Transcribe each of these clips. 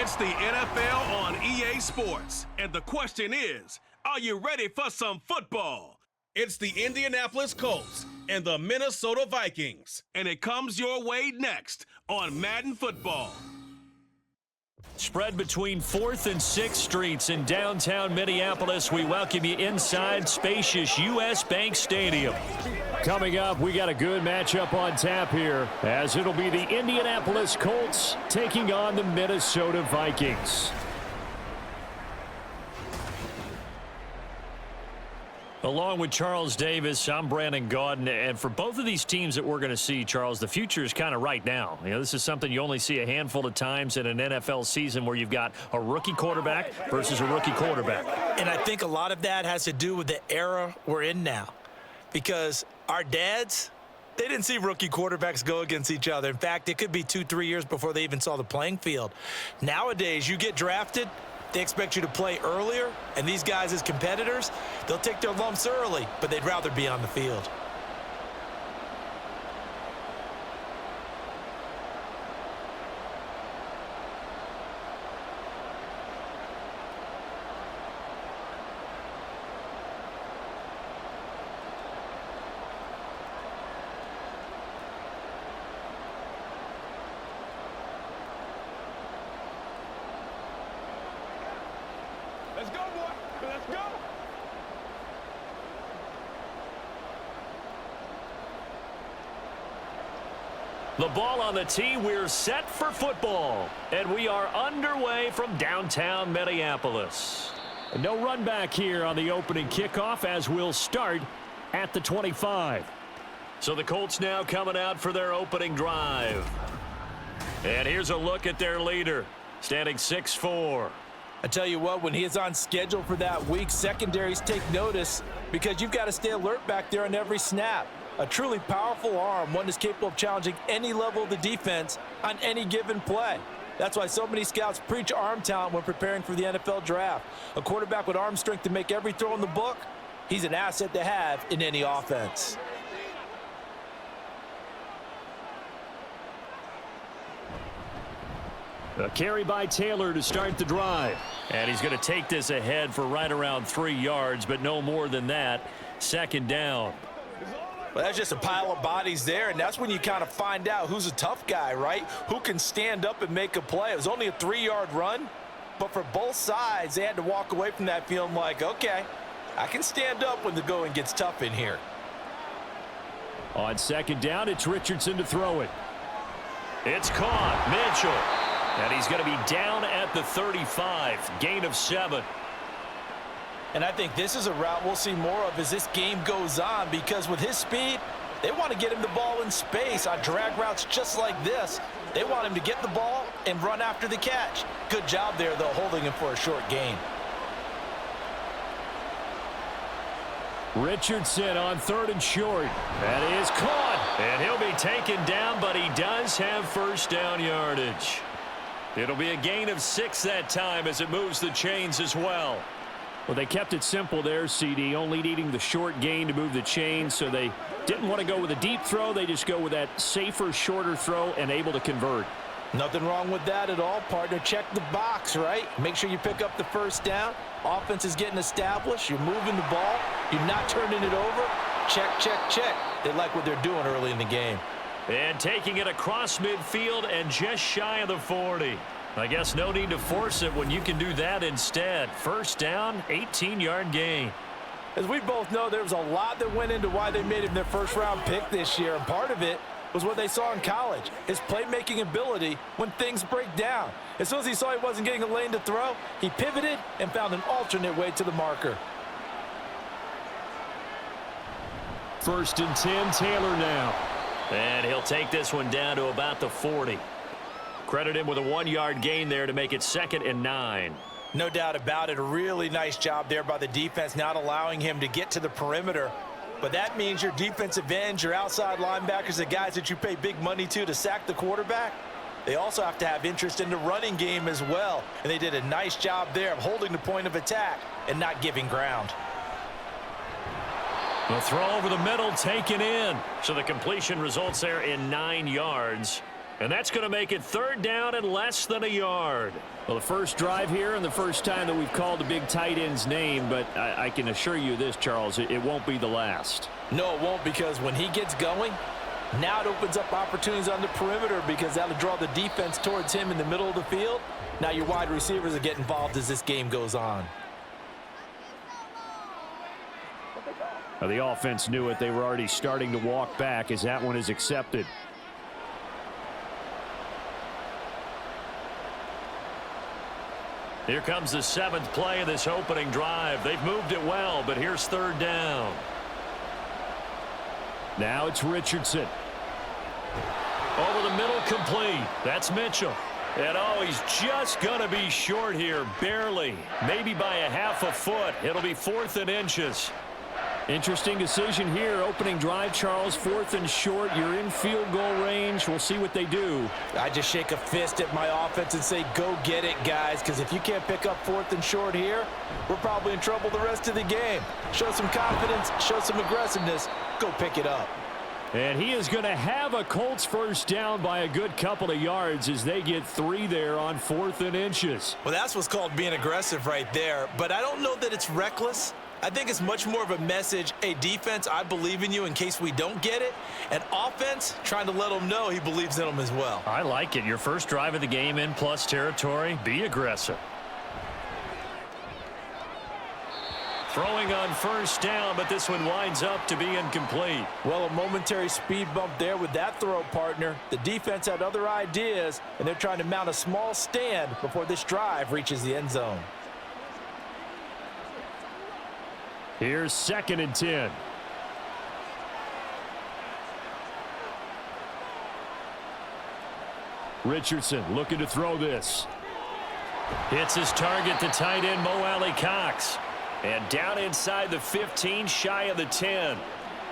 It's the NFL on EA Sports, and the question is, are you ready for some football? It's the Indianapolis Colts and the Minnesota Vikings, and it comes your way next on Madden Football. Spread between 4th and 6th Streets in downtown Minneapolis. We welcome you inside spacious U.S. Bank Stadium. Coming up, we got a good matchup on tap here, as it'll be the Indianapolis Colts taking on the Minnesota Vikings. Along with Charles Davis, I'm Brandon Gaudin, and for both of these teams that we're going to see, Charles, the future is kind of right now. You know, this is something you only see a handful of times in an NFL season where you've got a rookie quarterback versus a rookie quarterback. And I think a lot of that has to do with the era we're in now, because our dads, they didn't see rookie quarterbacks go against each other. In fact, it could be 2-3 years before they even saw the playing field. Nowadays, you get drafted, they expect you to play earlier, and these guys as competitors, they'll take their lumps early, but they'd rather be on the field. Let's go, boy. Let's go. The ball on the tee, we're set for football. And we are underway from downtown Minneapolis. No run back here on the opening kickoff, as we'll start at the 25. So the Colts now coming out for their opening drive. And here's a look at their leader, standing 6'4". I tell you what, when he is on schedule for that week, secondaries take notice because you've got to stay alert back there on every snap. A truly powerful arm, one that's capable of challenging any level of the defense on any given play. That's why so many scouts preach arm talent when preparing for the NFL draft. A quarterback with arm strength to make every throw in the book, he's an asset to have in any offense. A carry by Taylor to start the drive. And he's going to take this ahead for right around 3 yards, but no more than that. Second down. Well, that's just a pile of bodies there, and that's when you kind of find out who's a tough guy, right? Who can stand up and make a play. It was only a 3-yard run, but for both sides, they had to walk away from that feeling like, okay, I can stand up when the going gets tough in here. On second down, it's Richardson to throw it. It's caught. Mitchell. And he's going to be down at the 35. Gain of 7. And I think this is a route we'll see more of as this game goes on, because with his speed, they want to get him the ball in space on drag routes just like this. They want him to get the ball and run after the catch. Good job there, though, holding him for a short gain. Richardson on 3rd and short. That is caught. And he'll be taken down, but he does have first down yardage. It'll be a gain of 6 that time as it moves the chains as well. Well, they kept it simple there, CD, only needing the short gain to move the chains, so they didn't want to go with a deep throw. They just go with that safer, shorter throw and able to convert. Nothing wrong with that at all, partner. Check the box, right? Make sure you pick up the first down. Offense is getting established. You're moving the ball. You're not turning it over. Check, check, check. They like what they're doing early in the game. And taking it across midfield and just shy of the 40. I guess no need to force it when you can do that instead. First down, 18-yard gain. As we both know, there was a lot that went into why they made him their first-round pick this year, and part of it was what they saw in college, his playmaking ability when things break down. As soon as he saw he wasn't getting a lane to throw, he pivoted and found an alternate way to the marker. 1st and 10, Taylor now. And he'll take this one down to about the 40. Credit him with a 1-yard gain there to make it 2nd and 9. No doubt about it. A really nice job there by the defense, not allowing him to get to the perimeter. But that means your defensive ends, your outside linebackers, the guys that you pay big money to sack the quarterback, they also have to have interest in the running game as well. And they did a nice job there of holding the point of attack and not giving ground. The throw over the middle taken in. So the completion results there in 9 yards. And that's going to make it 3rd down and less than a yard. Well, the first drive here and the first time that we've called the big tight end's name, but I can assure you this, Charles, it won't be the last. No, it won't, because when he gets going, now it opens up opportunities on the perimeter because that'll draw the defense towards him in the middle of the field. Now your wide receivers will get involved as this game goes on. Now, the offense knew it. They were already starting to walk back as that one is accepted. Here comes the 7th play of this opening drive. They've moved it well, but here's 3rd down. Now it's Richardson. Over the middle, complete. That's Mitchell. And oh, he's just going to be short here, barely. Maybe by a half a foot. It'll be 4th and inches. Interesting decision here. Opening drive, Charles, 4th and short. You're in field goal range. We'll see what they do. I just shake a fist at my offense and say, go get it, guys, because if you can't pick up 4th and short here, we're probably in trouble the rest of the game. Show some confidence, show some aggressiveness, go pick it up. And he is going to have a Colts first down by a good couple of yards as they get 3 there on 4th and inches. Well, that's what's called being aggressive right there, but I don't know that it's reckless. I think it's much more of a message, hey, defense, I believe in you in case we don't get it. And offense, trying to let them know he believes in them as well. I like it. Your first drive of the game in plus territory, be aggressive. Throwing on first down, but this one winds up to be incomplete. Well, a momentary speed bump there with that throw, partner. The defense had other ideas, and they're trying to mount a small stand before this drive reaches the end zone. Here's 2nd and 10. Richardson looking to throw this. Hits his target, the tight end, Mo Alley Cox. And down inside the 15, shy of the 10.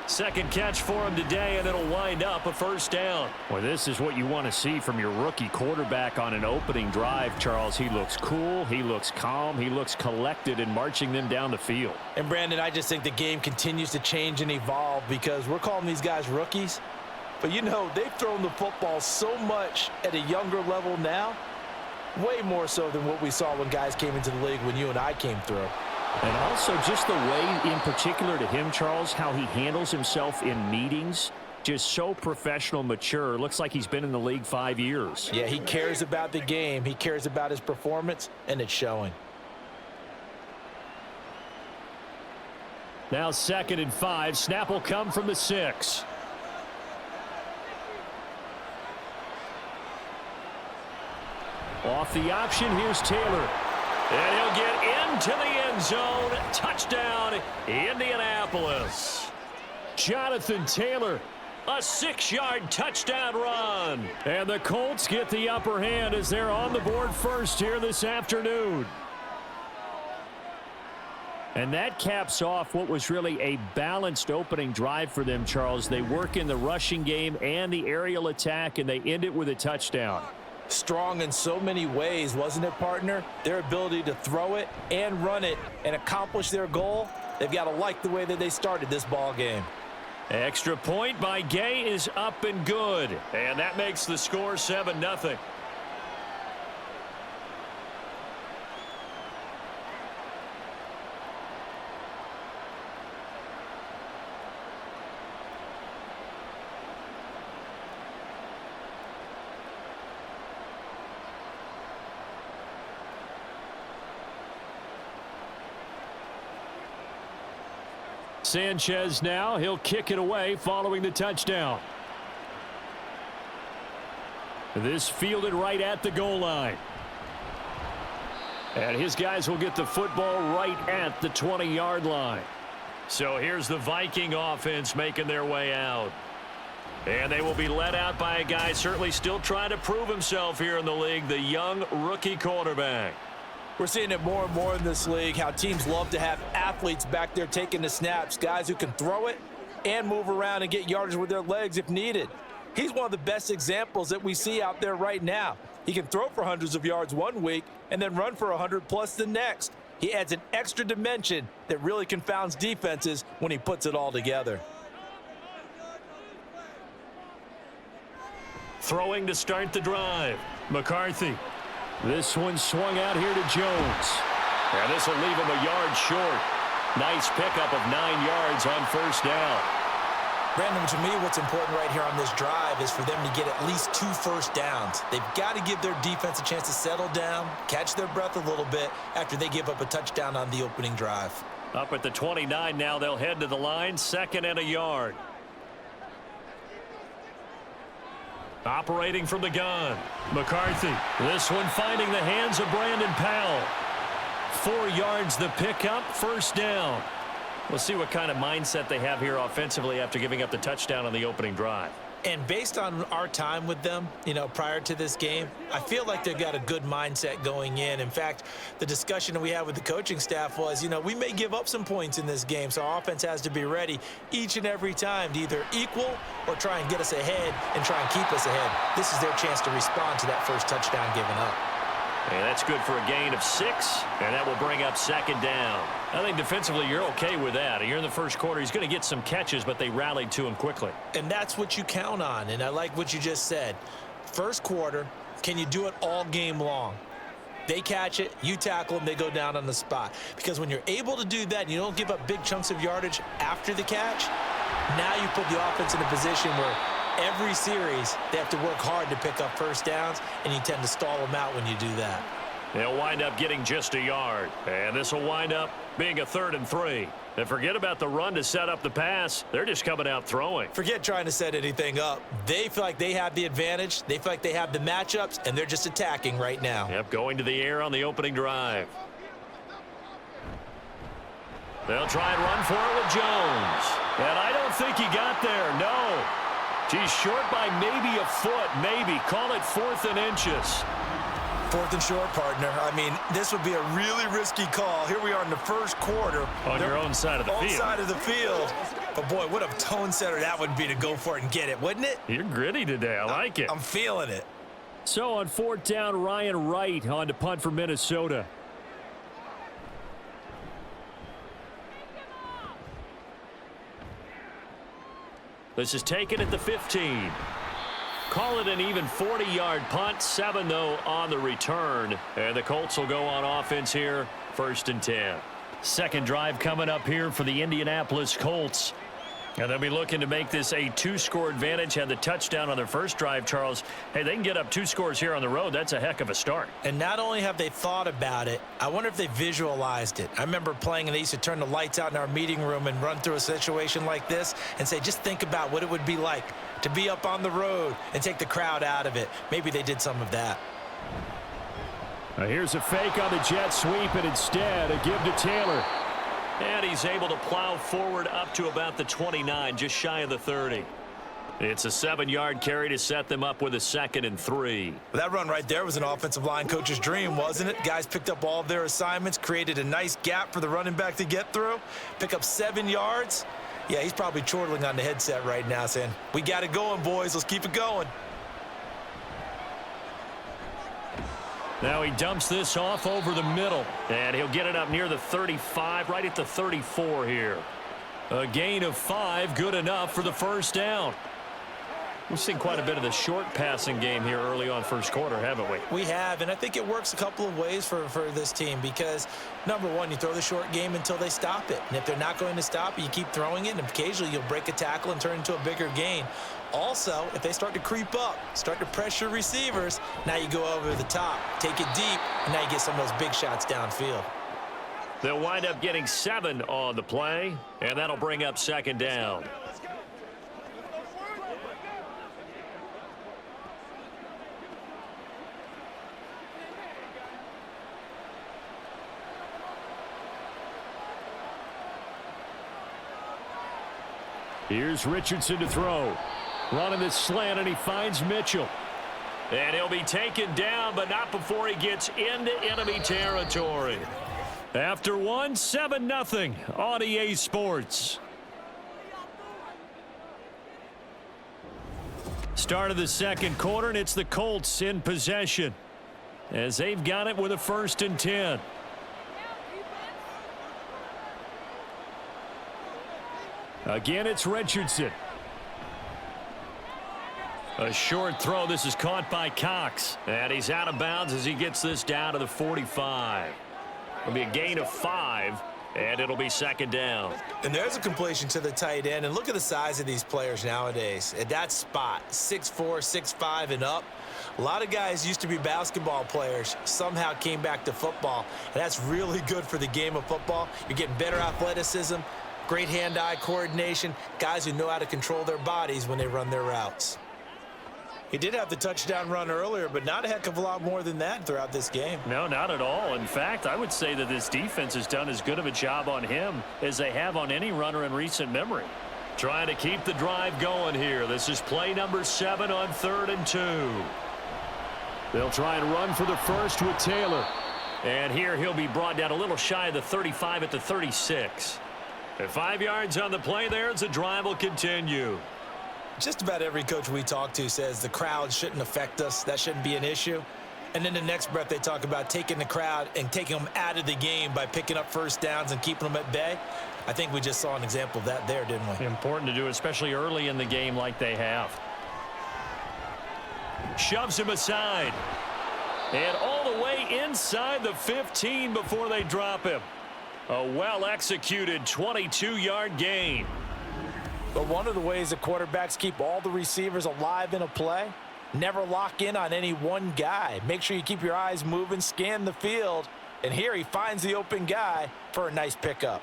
Second catch for him today, and it'll wind up a first down. Well, this is what you want to see from your rookie quarterback on an opening drive, Charles. He looks cool, he looks calm, he looks collected in marching them down the field. And, Brandon, I just think the game continues to change and evolve because we're calling these guys rookies. But, you know, they've thrown the football so much at a younger level now, way more so than what we saw when guys came into the league when you and I came through. And also just the way, in particular to him, Charles, how he handles himself in meetings, just so professional, mature. Looks like he's been in the league 5 years. Yeah, he cares about the game. He cares about his performance, and it's showing. Now 2nd and 5. Snap will come from the 6. Off the option, here's Taylor. And he'll get into the end zone. Touchdown, Indianapolis. Jonathan Taylor, a 6-yard touchdown run. And the Colts get the upper hand as they're on the board first here this afternoon. And that caps off what was really a balanced opening drive for them, Charles. They work in the rushing game and the aerial attack, and they end it with a touchdown. Strong in so many ways, wasn't it, partner? Their ability to throw it and run it and accomplish their goal, they've got to like the way that they started this ball game. Extra point by Gay is up and good. And that makes the score 7-0. Sanchez now, he'll kick it away following the touchdown. This fielded right at the goal line. And his guys will get the football right at the 20-yard line. So here's the Viking offense making their way out. And they will be led out by a guy certainly still trying to prove himself here in the league, the young rookie quarterback. We're seeing it more and more in this league, how teams love to have athletes back there taking the snaps, guys who can throw it and move around and get yardage with their legs if needed. He's one of the best examples that we see out there right now. He can throw for hundreds of yards one week and then run for 100+ the next. He adds an extra dimension that really confounds defenses when he puts it all together. throwing to start the drive. McCarthy. This one swung out here to Jones. And this will leave him a yard short. Nice pickup of 9 yards on first down. Brandon, to me, what's important right here on this drive is for them to get at least 2 first downs. They've got to give their defense a chance to settle down, catch their breath a little bit after they give up a touchdown on the opening drive. Up at the 29 now, they'll head to the line, 2nd and a yard. Operating from the gun, McCarthy. This one finding the hands of Brandon Powell. 4 yards the pickup, first down. We'll see what kind of mindset they have here offensively after giving up the touchdown on the opening drive. And based on our time with them, prior to this game, I feel like they've got a good mindset going in. In fact, the discussion that we had with the coaching staff was, we may give up some points in this game, so our offense has to be ready each and every time to either equal or try and get us ahead and try and keep us ahead. This is their chance to respond to that first touchdown given up. And that's good for a gain of 6, and that will bring up 2nd down. I think defensively you're okay with that. You're in the first quarter. He's going to get some catches, but they rallied to him quickly. And that's what you count on, and I like what you just said. First quarter, can you do it all game long? They catch it, you tackle them, they go down on the spot. Because when you're able to do that and you don't give up big chunks of yardage after the catch, now you put the offense in a position where every series, they have to work hard to pick up first downs, and you tend to stall them out when you do that. They'll wind up getting just a yard, and this will wind up being a 3rd and 3. And forget about the run to set up the pass. They're just coming out throwing. Forget trying to set anything up. They feel like they have the advantage. They feel like they have the matchups, and they're just attacking right now. Yep, going to the air on the opening drive. They'll try and run for it with Jones. And I don't think he got there, no. He's short by maybe a foot, maybe. Call it 4th and inches. 4th and short, partner. I mean, this would be a really risky call. Here we are in the first quarter. On your own side of the field. On side of the field. But, boy, what a tone setter that would be to go for it and get it, wouldn't it? You're gritty today. I like it. I'm feeling it. So on 4th down, Ryan Wright on to punt for Minnesota. This is taken at the 15. Call it an even 40-yard punt. 7, though, on the return. And the Colts will go on offense here, 1st and 10. Second drive coming up here for the Indianapolis Colts. And they'll be looking to make this a 2-score advantage. Had the touchdown on their first drive, Charles. Hey, they can get up 2 scores here on the road. That's a heck of a start. And not only have they thought about it, I wonder if they visualized it. I remember playing, and they used to turn the lights out in our meeting room and run through a situation like this and say, just think about what it would be like to be up on the road and take the crowd out of it. Maybe they did some of that. Now here's a fake on the jet sweep, and instead a give to Taylor. And he's able to plow forward up to about the 29, just shy of the 30. It's a 7-yard carry to set them up with a 2nd and 3. Well, that run right there was an offensive line coach's dream, wasn't it? Guys picked up all of their assignments, created a nice gap for the running back to get through, pick up 7 yards. Yeah, he's probably chortling on the headset right now saying, we got it going, boys. Let's keep it going. Now he dumps this off over the middle, and he'll get it up near the 35, right at the 34 here. A gain of 5, good enough for the first down. We've seen quite a bit of the short passing game here early on first quarter, haven't we? We have, and I think it works a couple of ways for this team because, number one, you throw the short game until they stop it. And if they're not going to stop it, you keep throwing it, and occasionally you'll break a tackle and turn it into a bigger gain. Also, if they start to creep up, start to pressure receivers, now you go over the top, take it deep, and now you get some of those big shots downfield. They'll wind up getting 7 on the play, and that'll bring up 2nd down. Here's Richardson to throw. Running this slant, and he finds Mitchell. And he'll be taken down, but not before he gets into enemy territory. After 1, 7-0 on EA Sports. Start of the second quarter, and it's the Colts in possession as they've got it with a 1st and 10. Again, it's Richardson. A short throw. This is caught by Cox. And he's out of bounds as he gets this down to the 45. It'll be a gain of 5, and it'll be second down. And there's a completion to the tight end. And look at the size of these players nowadays. At that spot, 6'4", 6'5", and up. A lot of guys used to be basketball players, somehow came back to football. And that's really good for the game of football. You're getting better athleticism, great hand-eye coordination, guys who know how to control their bodies when they run their routes. He did have the touchdown run earlier, but not a heck of a lot more than that throughout this game. No, not at all. In fact, I would say that this defense has done as good of a job on him as they have on any runner in recent memory. Trying to keep the drive going here. This is play number 7 on 3rd and 2. They'll try and run for the first with Taylor. And here he'll be brought down a little shy of the 35 at the 36. At 5 yards on the play there as the drive will continue. Just about every coach we talk to says the crowd shouldn't affect us. That shouldn't be an issue. And then the next breath they talk about taking the crowd and taking them out of the game by picking up first downs and keeping them at bay. I think we just saw an example of that there, didn't we? Important to do, especially early in the game like they have. Shoves him aside. And all the way inside the 15 before they drop him. A well-executed 22-yard gain. But one of the ways the quarterbacks keep all the receivers alive in a play, never lock in on any one guy. Make sure you keep your eyes moving, scan the field. And here he finds the open guy for a nice pickup.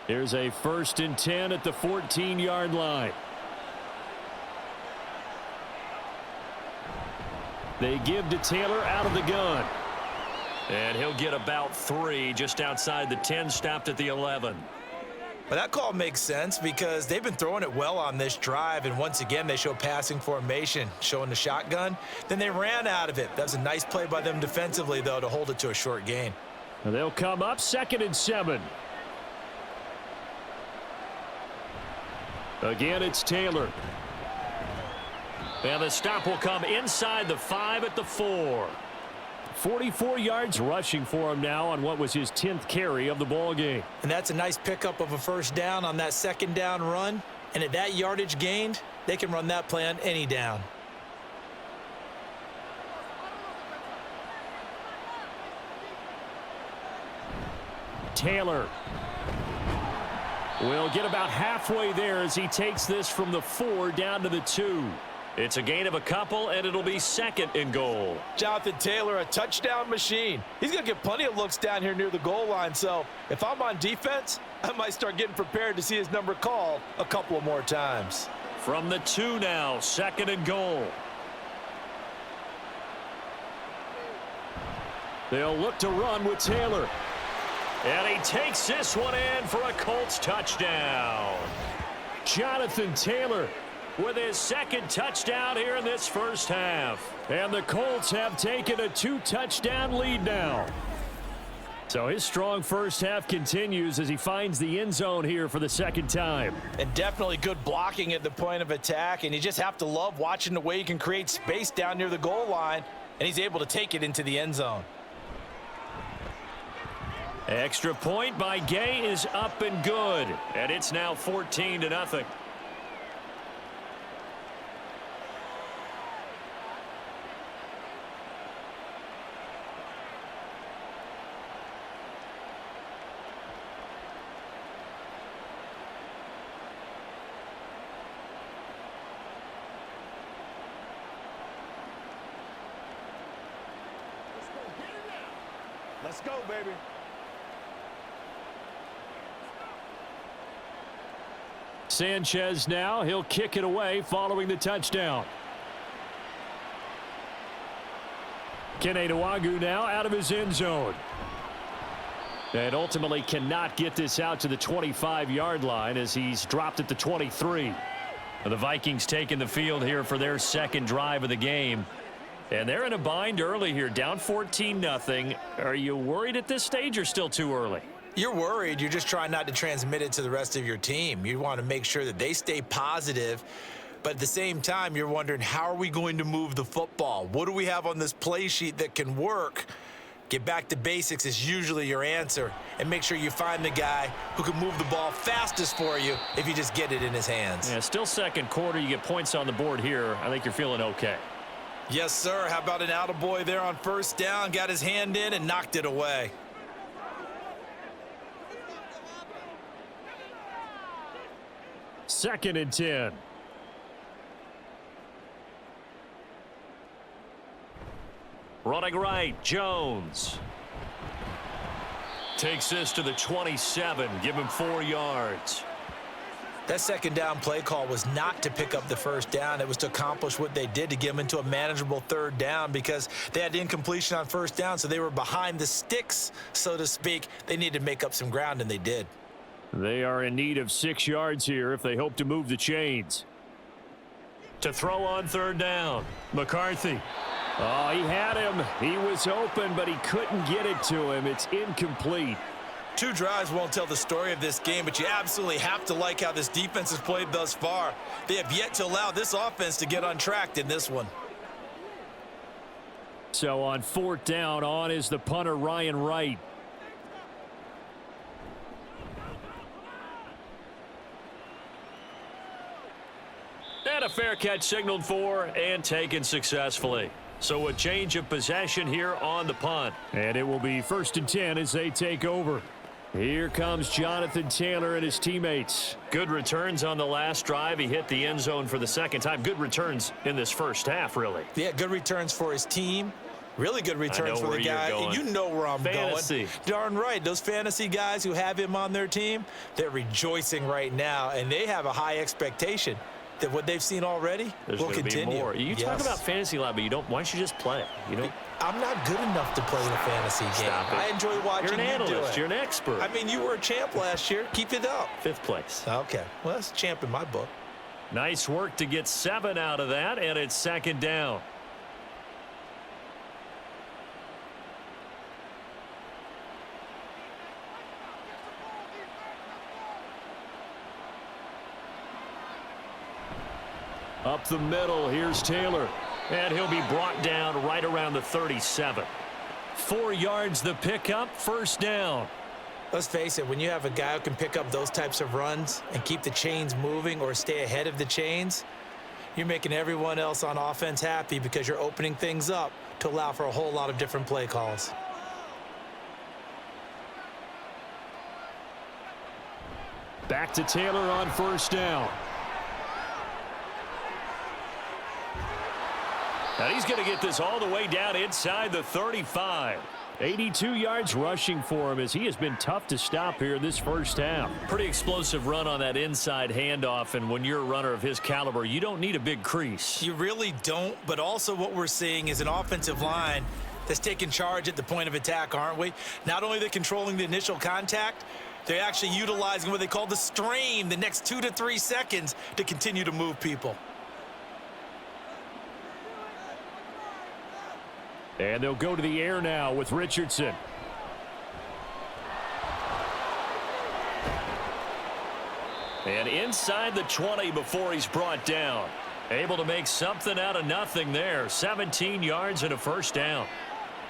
Here's a 1st and 10 at the 14-yard line. They give to Taylor out of the gun. And he'll get about 3 just outside the 10, stopped at the 11. But that call makes sense because they've been throwing it well on this drive, and once again they show passing formation, showing the shotgun. Then they ran out of it. That was a nice play by them defensively, though, to hold it to a short gain. And they'll come up 2nd and 7. Again, it's Taylor. And the stop will come inside the 5 at the 4. 44 yards rushing for him now on what was his 10th carry of the ball game. And that's a nice pickup of a first down on that 2nd down run. And at that yardage gained, they can run that play on any down. Taylor will get about halfway there as he takes this from the 4 down to the 2. It's a gain of a couple, and it'll be 2nd and goal. Jonathan Taylor, a touchdown machine. He's going to get plenty of looks down here near the goal line, so if I'm on defense, I might start getting prepared to see his number called a couple of more times. From the 2 now, 2nd and goal. They'll look to run with Taylor. And he takes this one in for a Colts touchdown. Jonathan Taylor with his 2nd touchdown here in this first half. And the Colts have taken a 2-touchdown lead now. So his strong first half continues as he finds the end zone here for the 2nd time. And definitely good blocking at the point of attack. And you just have to love watching the way he can create space down near the goal line. And he's able to take it into the end zone. Extra point by Gay is up and good. And it's now 14-0. Let's go, baby. Sanchez now, he'll kick it away following the touchdown. Kene Nwangwu now out of his end zone. And ultimately cannot get this out to the 25-yard line as he's dropped at the 23. The Vikings taking the field here for their 2nd drive of the game. And they're in a bind early here, down 14-0. Are you worried at this stage or still too early? You're worried. You're just trying not to transmit it to the rest of your team. You want to make sure that they stay positive. But at the same time, you're wondering, how are we going to move the football? What do we have on this play sheet that can work? Get back to basics is usually your answer, and make sure you find the guy who can move the ball fastest for you if you just get it in his hands. Yeah, still second quarter. You get points on the board here. I think you're feeling okay. Yes, sir. How about an attaboy there on first down? Got his hand in and knocked it away. Second and 10. Running right, Jones. Takes this to the 27. Give him 4 yards. That second down play call was not to pick up the first down. It was to accomplish what they did, to get them into a manageable third down, because they had incompletion on first down, so they were behind the sticks, so to speak. They needed to make up some ground, and they did. They are in need of 6 yards here if they hope to move the chains. To throw on third down, McCarthy. Oh, he had him. He was open, but he couldn't get it to him. It's incomplete. 2 drives won't tell the story of this game, but you absolutely have to like how this defense has played thus far. They have yet to allow this offense to get untracked in this one. So on fourth down, on is the punter, Ryan Wright. And a fair catch signaled for and taken successfully. So a change of possession here on the punt. And it will be 1st and 10 as they take over. Here comes Jonathan Taylor and his teammates. Good returns on the last drive. He hit the end zone for the second time. Good returns in this first half, really. Yeah, good returns for his team. Really good returns for the guy. You know where I'm going. Darn right. Those fantasy guys who have him on their team, they're rejoicing right now, and they have a high expectation that what they've seen already will continue. Be more. You talk about fantasy a lot, but you don't. Why don't you just play? You know, I'm not good enough to play the fantasy game. I enjoy watching you do it. You're an analyst. You're an expert. I mean, you were a champ last year. Keep it up. 5th place. Okay. Well, that's a champ in my book. Nice work to get 7 out of that, and it's 2nd down. Up the middle, here's Taylor. And he'll be brought down right around the 37. 4 yards the pickup, 1st down. Let's face it, when you have a guy who can pick up those types of runs and keep the chains moving or stay ahead of the chains, you're making everyone else on offense happy, because you're opening things up to allow for a whole lot of different play calls. Back to Taylor on 1st down. And he's going to get this all the way down inside the 35. 82 yards rushing for him, as he has been tough to stop here this first half. Pretty explosive run on that inside handoff, and when you're a runner of his caliber, you don't need a big crease. You really don't, but also what we're seeing is an offensive line that's taking charge at the point of attack, aren't we? Not only are they controlling the initial contact, they're actually utilizing what they call the strain, the next 2 to 3 seconds, to continue to move people. And they'll go to the air now with Richardson. And inside the 20 before he's brought down. Able to make something out of nothing there. 17 yards and a 1st down.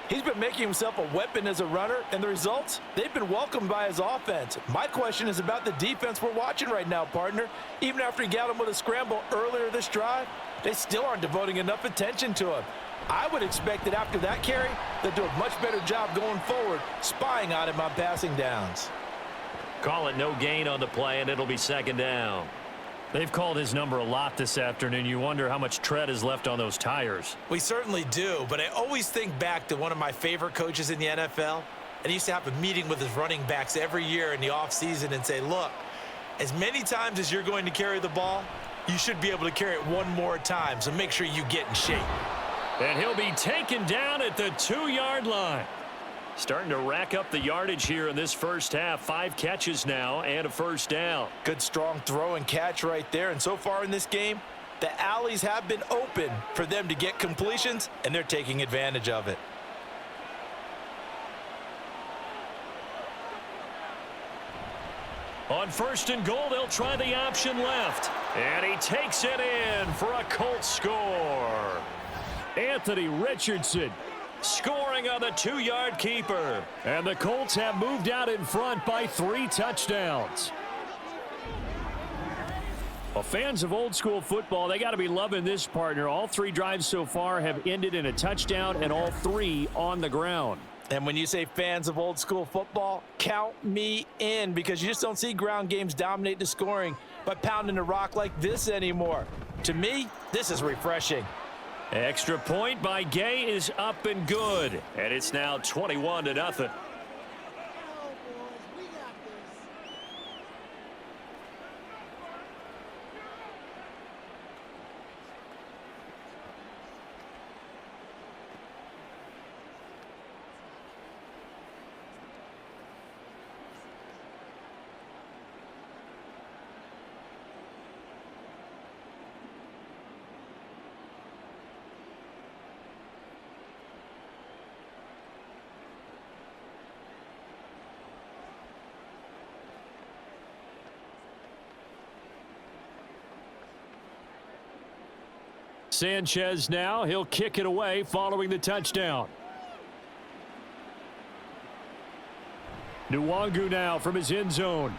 He's been making himself a weapon as a runner, and the results, they've been welcomed by his offense. My question is about the defense we're watching right now, partner. Even after he got him with a scramble earlier this drive, they still aren't devoting enough attention to him. I would expect that after that carry, they'll do a much better job going forward, spying on him on passing downs. Call it no gain on the play, and it'll be 2nd down. They've called his number a lot this afternoon. You wonder how much tread is left on those tires. We certainly do, but I always think back to one of my favorite coaches in the NFL, and he used to have a meeting with his running backs every year in the offseason and say, look, as many times as you're going to carry the ball, you should be able to carry it one more time, so make sure you get in shape. And he'll be taken down at the 2-yard line. Starting to rack up the yardage here in this first half. 5 catches now and a 1st down. Good strong throw and catch right there. And so far in this game, the alleys have been open for them to get completions, and they're taking advantage of it. On 1st and goal, they'll try the option left. And he takes it in for a Colts score. Anthony Richardson scoring on the 2-yard keeper. And the Colts have moved out in front by 3 touchdowns. Well, fans of old school football, they got to be loving this, partner. All 3 drives so far have ended in a touchdown, and all 3 on the ground. And when you say fans of old school football, count me in, because you just don't see ground games dominate the scoring by pounding the rock like this anymore. To me, this is refreshing. Extra point by Gay is up and good, and it's now 21-0. Sanchez now, he'll kick it away following the touchdown. Nwangu now from his end zone.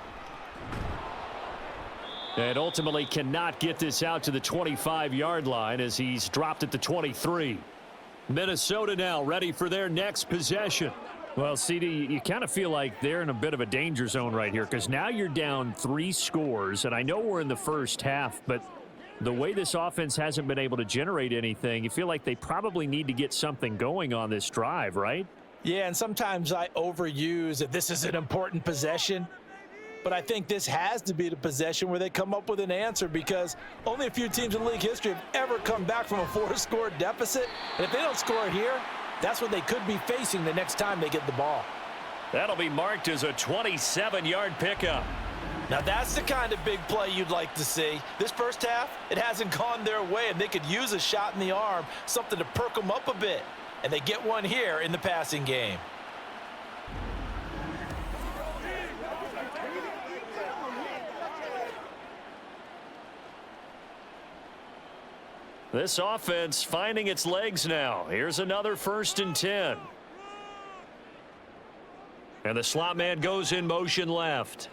And ultimately cannot get this out to the 25-yard line as he's dropped at the 23. Minnesota now ready for their next possession. Well, CD, you kind of feel like they're in a bit of a danger zone right here, because now you're down 3 scores, and I know we're in the first half, but the way this offense hasn't been able to generate anything, you feel like they probably need to get something going on this drive, right? Yeah, and sometimes I overuse that this is an important possession, but I think this has to be the possession where they come up with an answer, because only a few teams in league history have ever come back from a 4-score deficit, and if they don't score here, that's what they could be facing the next time they get the ball. That'll be marked as a 27-yard pickup. Now that's the kind of big play you'd like to see. This first half, it hasn't gone their way, and they could use a shot in the arm, something to perk them up a bit. And they get one here in the passing game. This offense finding its legs now. Here's another 1st and 10. And the slot man goes in motion left.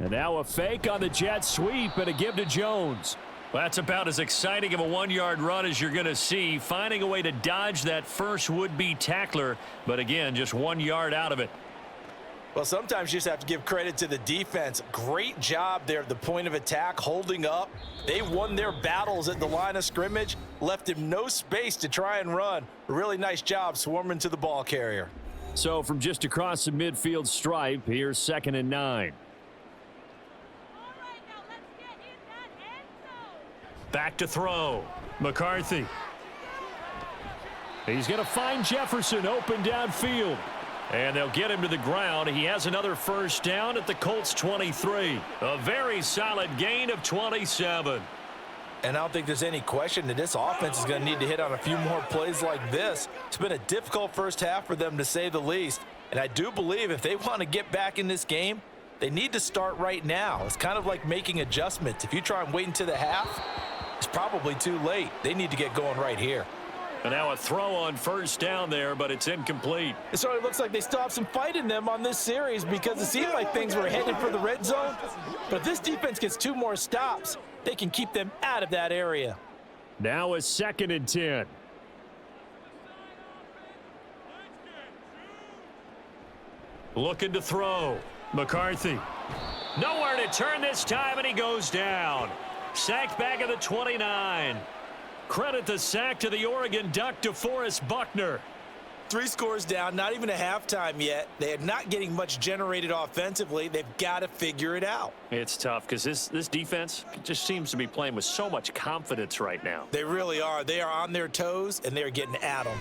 And now a fake on the jet sweep and a give to Jones. Well, that's about as exciting of a 1-yard run as you're going to see, finding a way to dodge that first would-be tackler, but again, just 1 yard out of it. Well, sometimes you just have to give credit to the defense. Great job there at the point of attack, holding up. They won their battles at the line of scrimmage, left him no space to try and run. A really nice job swarming to the ball carrier. So from just across the midfield stripe, here's 2nd and 9. Back to throw. McCarthy. He's going to find Jefferson open downfield. And they'll get him to the ground. He has another 1st down at the Colts 23. A very solid gain of 27. And I don't think there's any question that this offense is going to need to hit on a few more plays like this. It's been a difficult first half for them, to say the least. And I do believe if they want to get back in this game, they need to start right now. It's kind of like making adjustments. If you try and wait until the half, it's probably too late. They need to get going right here. And now a throw on 1st down there, but it's incomplete. It sort of looks like they still have some fight in them on this series, because it seemed like things were headed for the red zone. But if this defense gets 2 more stops, they can keep them out of that area. Now a 2nd and 10. Looking to throw. McCarthy. Nowhere to turn this time, and he goes down. Sacked back at the 29. Credit the sack to the Oregon Duck, DeForest Buckner. 3 scores down, not even a halftime yet. They are not getting much generated offensively. They've got to figure it out. It's tough because this defense just seems to be playing with so much confidence right now. They really are. They are on their toes, and they're getting at them.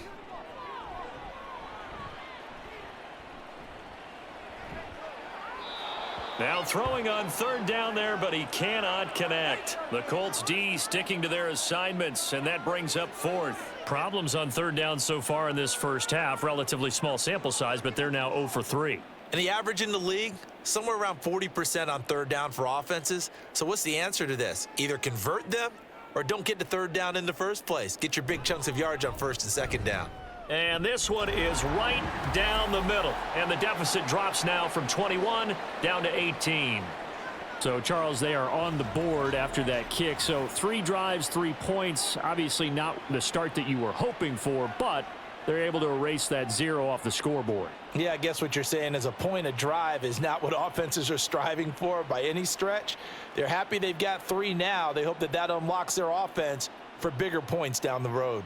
Now throwing on 3rd down there, but he cannot connect. The Colts D sticking to their assignments, and that brings up 4th. Problems on 3rd down so far in this first half. Relatively small sample size, but they're now 0 for 3. And the average in the league, somewhere around 40% on third down for offenses. So what's the answer to this? Either convert them or don't get to third down in the first place. Get your big chunks of yards on first and second down. And this one is right down the middle. And the deficit drops now from 21 down to 18. So, Charles, they are on the board after that kick. So 3 drives, 3 points. Obviously not the start that you were hoping for, but they're able to erase that 0 off the scoreboard. Yeah, I guess what you're saying is a point a drive is not what offenses are striving for by any stretch. They're happy they've got 3 now. They hope that that unlocks their offense for bigger points down the road.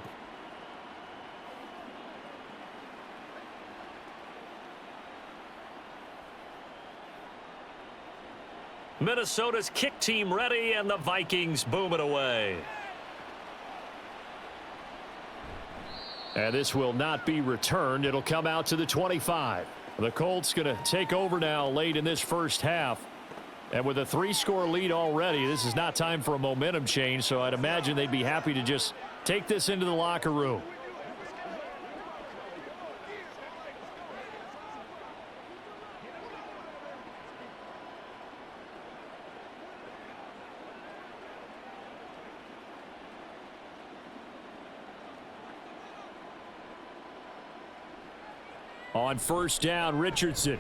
Minnesota's kick team ready, and the Vikings boom it away. And this will not be returned. It'll come out to the 25. The Colts going to take over now late in this first half. And with a 3-score lead already, this is not time for a momentum change, so I'd imagine they'd be happy to just take this into the locker room. On first down, Richardson.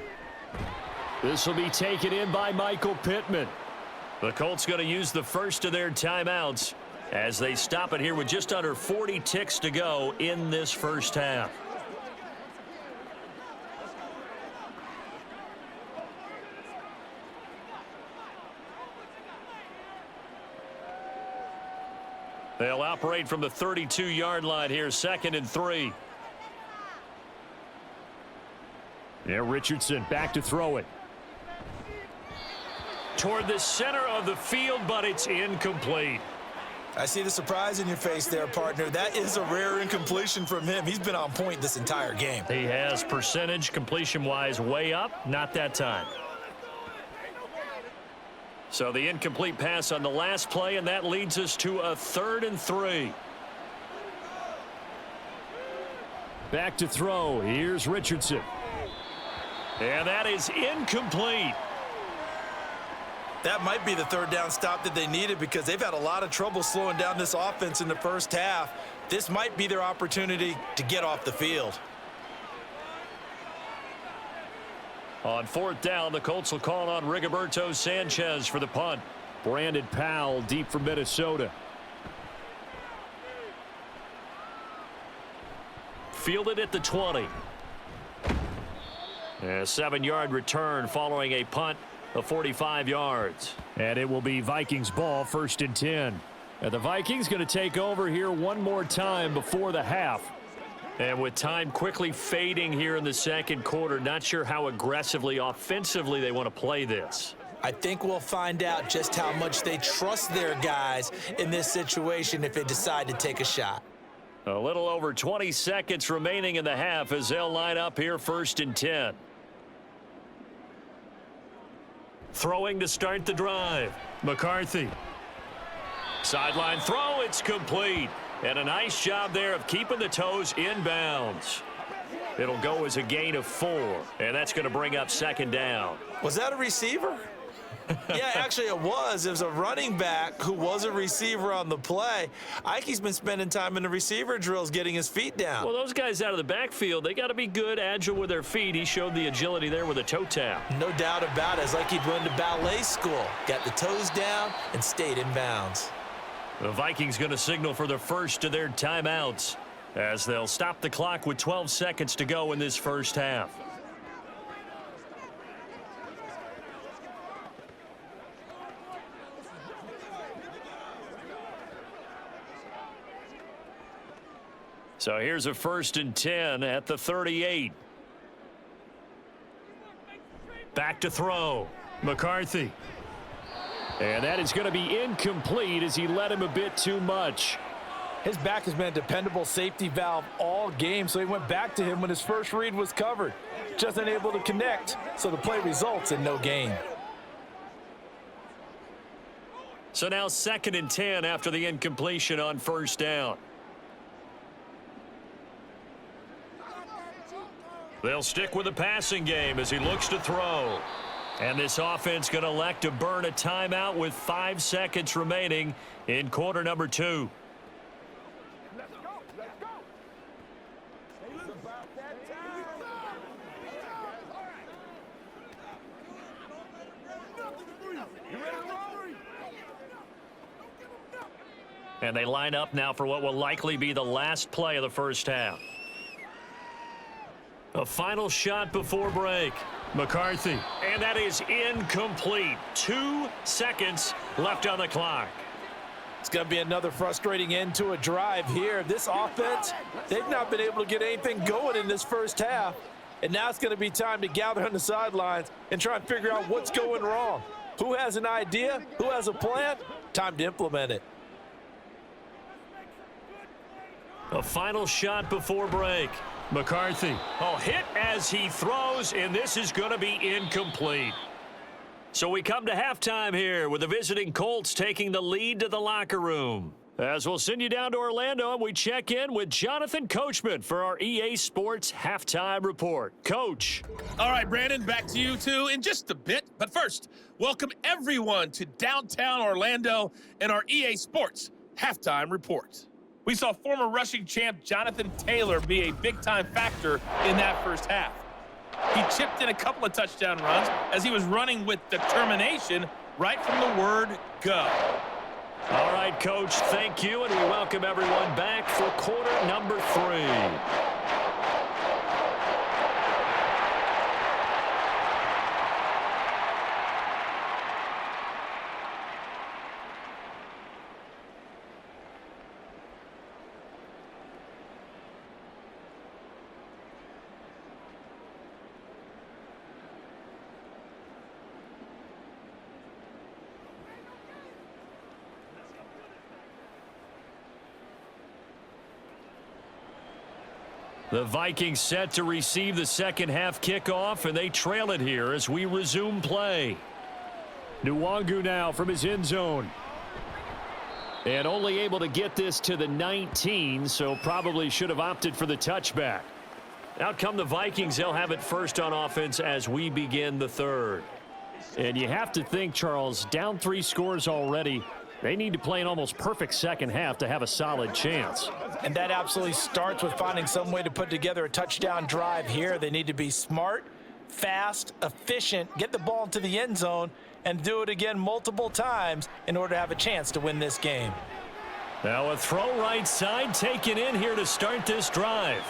This will be taken in by Michael Pittman. The Colts going to use the first of their timeouts as they stop it here with just under 40 ticks to go in this first half. They'll operate from the 32-yard line here, 2nd and 3. Yeah, Richardson back to throw it. Toward the center of the field, but it's incomplete. I see the surprise in your face there, partner. That is a rare incompletion from him. He's been on point this entire game. He has percentage completion-wise way up, not that time. So the incomplete pass on the last play, and that leads us to a 3rd and 3. Back to throw. Here's Richardson. And that is incomplete. That might be the third down stop that they needed because they've had a lot of trouble slowing down this offense in the first half. This might be their opportunity to get off the field. On 4th down, the Colts will call on Rigoberto Sanchez for the punt. Brandon Powell deep for Minnesota. Fielded at the 20. A 7-yard return following a punt of 45 yards. And it will be Vikings ball, 1st and 10. And the Vikings going to take over here one more time before the half. And with time quickly fading here in the second quarter, not sure how aggressively, offensively they want to play this. I think we'll find out just how much they trust their guys in this situation if they decide to take a shot. A little over 20 seconds remaining in the half as they'll line up here, 1st and 10. Throwing to start the drive. McCarthy. Sideline throw, it's complete. And a nice job there of keeping the toes inbounds. It'll go as a gain of 4, and that's going to bring up 2nd down. Was that a receiver? Yeah, actually it was. It was a running back who was a receiver on the play. Ike's been spending time in the receiver drills getting his feet down. Well, those guys out of the backfield, they got to be good, agile with their feet. He showed the agility there with a toe tap. No doubt about it. It's like he'd run to ballet school. Got the toes down and stayed in bounds. The Vikings going to signal for the first of their timeouts as they'll stop the clock with 12 seconds to go in this first half. So here's a 1st and 10 at the 38. Back to throw. McCarthy. And that is going to be incomplete as he led him a bit too much. His back has been a dependable safety valve all game, so he went back to him when his first read was covered. Just unable to connect, so the play results in no gain. So now 2nd and 10 after the incompletion on 1st down. They'll stick with the passing game as he looks to throw. And this offense going to elect to burn a timeout with 5 seconds remaining in quarter number 2. Let's go. Let's go. It's about that time. You ready to roll? And they line up now for what will likely be the last play of the first half. A final shot before break. McCarthy. And that is incomplete. 2 seconds left on the clock. It's going to be another frustrating end to a drive here. This offense, they've not been able to get anything going in this first half. And now it's going to be time to gather on the sidelines and try and figure out what's going wrong. Who has an idea? Who has a plan? Time to implement it. A final shot before break. McCarthy. Oh, hit as he throws, and this is going to be incomplete. So we come to halftime here with the visiting Colts taking the lead to the locker room. As we'll send you down to Orlando, and we check in with Jonathan Coachman for our EA Sports Halftime Report. Coach. All right, Brandon, back to you two in just a bit. But first, welcome everyone to downtown Orlando and our EA Sports Halftime Report. We saw former rushing champ Jonathan Taylor be a big-time factor in that first half. He chipped in a couple of touchdown runs as he was running with determination right from the word go. All right, Coach, thank you, and we welcome everyone back for quarter number 3. The Vikings set to receive the second half kickoff, and they trail it here as we resume play. Nwangu now from his end zone. And only able to get this to the 19, so probably should have opted for the touchback. Out come the Vikings. They'll have it first on offense as we begin the third. And you have to think, Charles, down 3 scores already. They need to play an almost perfect second half to have a solid chance. And that absolutely starts with finding some way to put together a touchdown drive here. They need to be smart, fast, efficient, get the ball into the end zone, and do it again multiple times in order to have a chance to win this game. Now a throw right side taken in here to start this drive.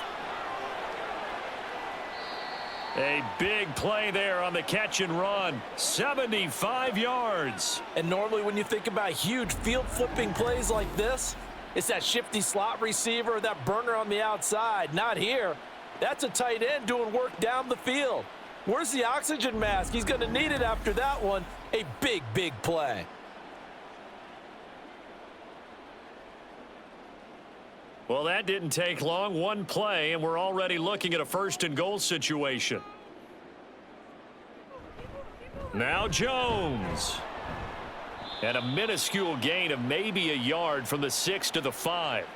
A big play there on the catch and run. 75 yards. And normally when you think about huge field flipping plays like this, it's that shifty slot receiver or that burner on the outside. Not here. That's a tight end doing work down the field. Where's the oxygen mask? He's going to need it after that one. A big, big play. Well, that didn't take long. One play, and we're already looking at a first and goal situation. Now Jones. And a minuscule gain of maybe a yard from the 6 to the 5.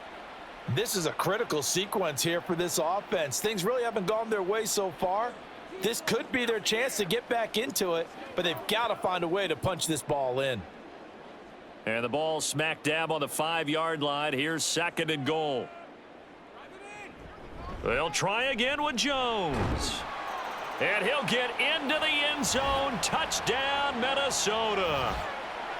This is a critical sequence here for this offense. Things really haven't gone their way so far. This could be their chance to get back into it, but they've got to find a way to punch this ball in. And the ball smack dab on the 5-yard line. Here's second and goal. They'll try again with Jones. And he'll get into the end zone. Touchdown, Minnesota.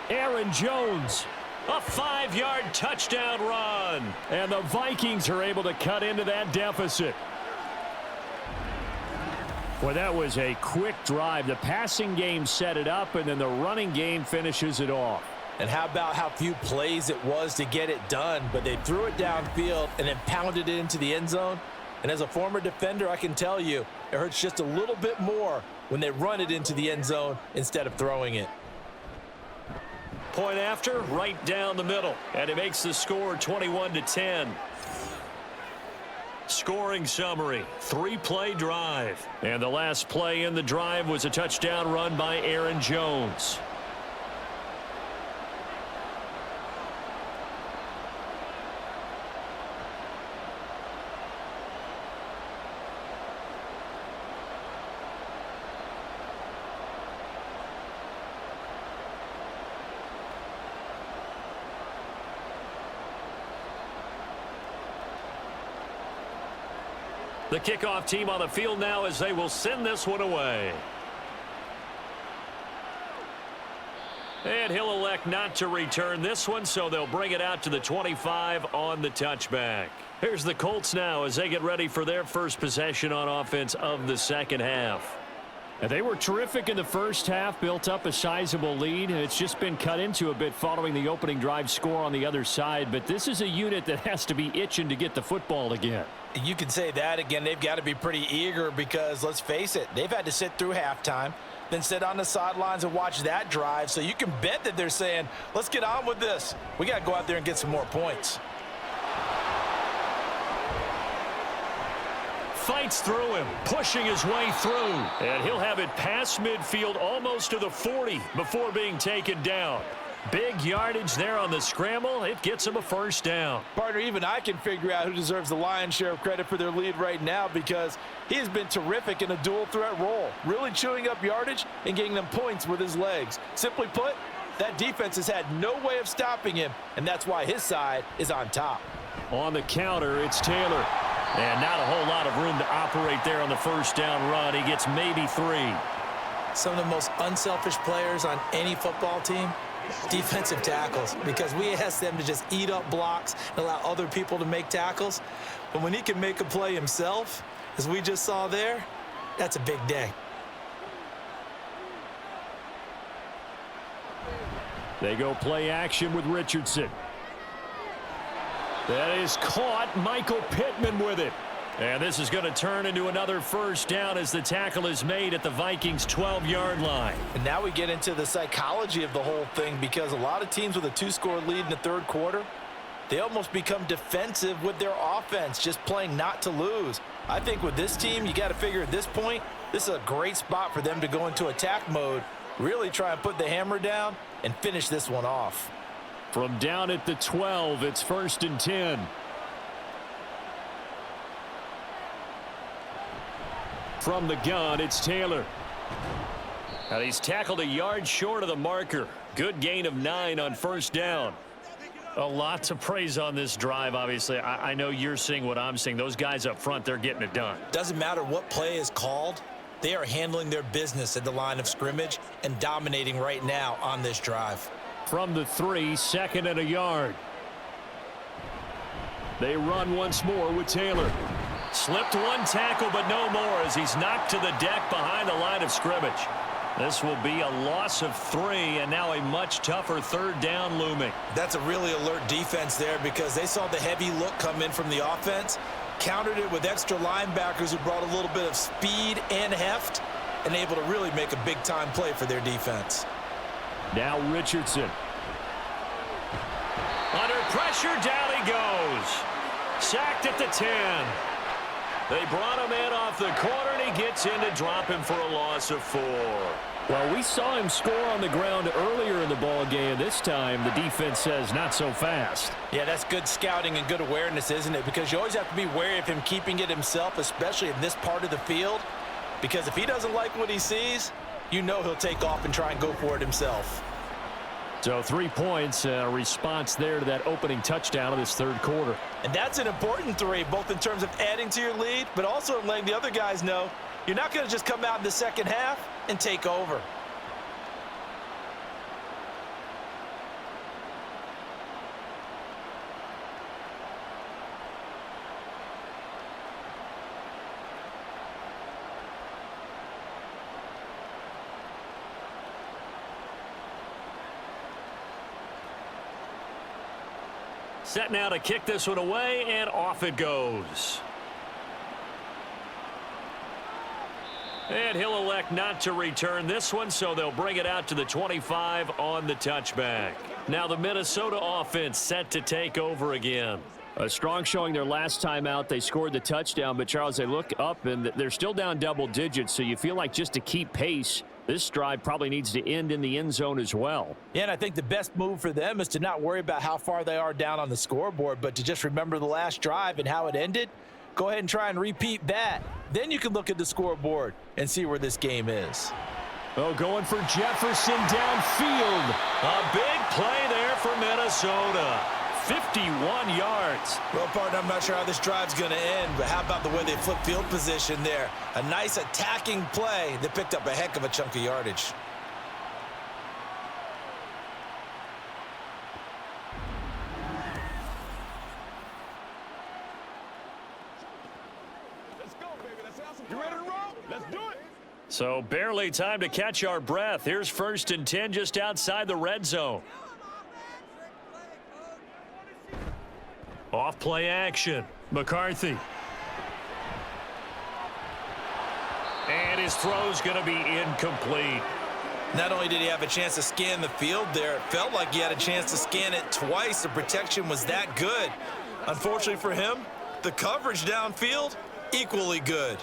Aaron Jones. A 5-yard touchdown run. And the Vikings are able to cut into that deficit. Well, that was a quick drive. The passing game set it up, and then the running game finishes it off. And how about how few plays it was to get it done, but they threw it downfield and then pounded it into the end zone. And as a former defender, I can tell you, it hurts just a little bit more when they run it into the end zone instead of throwing it. Point after, right down the middle. And it makes the score 21-10. Scoring summary, 3-play drive. And the last play in the drive was a touchdown run by Aaron Jones. The kickoff team on the field now as they will send this one away. And he'll elect not to return this one, so they'll bring it out to the 25 on the touchback. Here's the Colts now as they get ready for their first possession on offense of the second half. And they were terrific in the first half, built up a sizable lead, and it's just been cut into a bit following the opening drive score on the other side. But this is a unit that has to be itching to get the football again. You can say that again. They've got to be pretty eager because, let's face it, they've had to sit through halftime, then sit on the sidelines and watch that drive. So you can bet that they're saying, let's get on with this. We got to go out there and get some more points. Fights through him, pushing his way through. And he'll have it past midfield almost to the 40 before being taken down. Big yardage there on the scramble. It gets him a first down. Partner, even I can figure out who deserves the lion's share of credit for their lead right now because he has been terrific in a dual threat role, really chewing up yardage and getting them points with his legs. Simply put, that defense has had no way of stopping him, and that's why his side is on top. On the counter, it's Taylor. And not a whole lot of room to operate there on the first down run. He gets maybe 3. Some of the most unselfish players on any football team, defensive tackles, because we ask them to just eat up blocks and allow other people to make tackles. But when he can make a play himself, as we just saw there, that's a big day. They go play action with Richardson. That is caught. Michael Pittman with it. And this is going to turn into another first down as the tackle is made at the Vikings' 12-yard line. And now we get into the psychology of the whole thing because a lot of teams with a 2-score lead in the third quarter, they almost become defensive with their offense, just playing not to lose. I think with this team, you got to figure at this point, this is a great spot for them to go into attack mode, really try and put the hammer down and finish this one off. From down at the 12, it's 1st and 10. From the gun, it's Taylor. And he's tackled a yard short of the marker. Good gain of 9 on first down. A lot to praise on this drive, obviously. I know you're seeing what I'm seeing. Those guys up front, they're getting it done. Doesn't matter what play is called. They are handling their business at the line of scrimmage and dominating right now on this drive. From the 3, 2nd and a yard. They run once more with Taylor. Slipped one tackle, but no more as he's knocked to the deck behind the line of scrimmage. This will be a loss of 3, and now a much tougher third down looming. That's a really alert defense there because they saw the heavy look come in from the offense, countered it with extra linebackers who brought a little bit of speed and heft, and able to really make a big-time play for their defense. Now Richardson. Under pressure, down he goes. Sacked at the 10. They brought him in off the corner, and he gets in to drop him for a loss of 4. Well, we saw him score on the ground earlier in the ball game. This time, the defense says not so fast. Yeah, that's good scouting and good awareness, isn't it? Because you always have to be wary of him keeping it himself, especially in this part of the field. Because if he doesn't like what he sees, you know he'll take off and try and go for it himself. So 3 points, a response there to that opening touchdown of this third quarter. And that's an important 3, both in terms of adding to your lead, but also in letting the other guys know you're not going to just come out in the second half and take over. Set now to kick this one away, and off it goes. And he'll elect not to return this one, so they'll bring it out to the 25 on the touchback. Now the Minnesota offense set to take over again. A strong showing their last time out. They scored the touchdown, but Charles, they look up, and they're still down double digits, so you feel like just to keep pace, this drive probably needs to end in the end zone as well. Yeah, and I think the best move for them is to not worry about how far they are down on the scoreboard, but to just remember the last drive and how it ended. Go ahead and try and repeat that. Then you can look at the scoreboard and see where this game is. Oh, going for Jefferson downfield. A big play there for Minnesota. 51 yards. Well, partner, I'm not sure how this drive's going to end, but how about the way they flip field position there? A nice attacking play that picked up a heck of a chunk of yardage. Let's go, baby. Let's have some fun. You ready to roll? Let's do it. So barely time to catch our breath. Here's 1st and 10 just outside the red zone. Off play action. McCarthy. And his throw's going to be incomplete. Not only did he have a chance to scan the field there, it felt like he had a chance to scan it twice. The protection was that good. Unfortunately for him, the coverage downfield, equally good.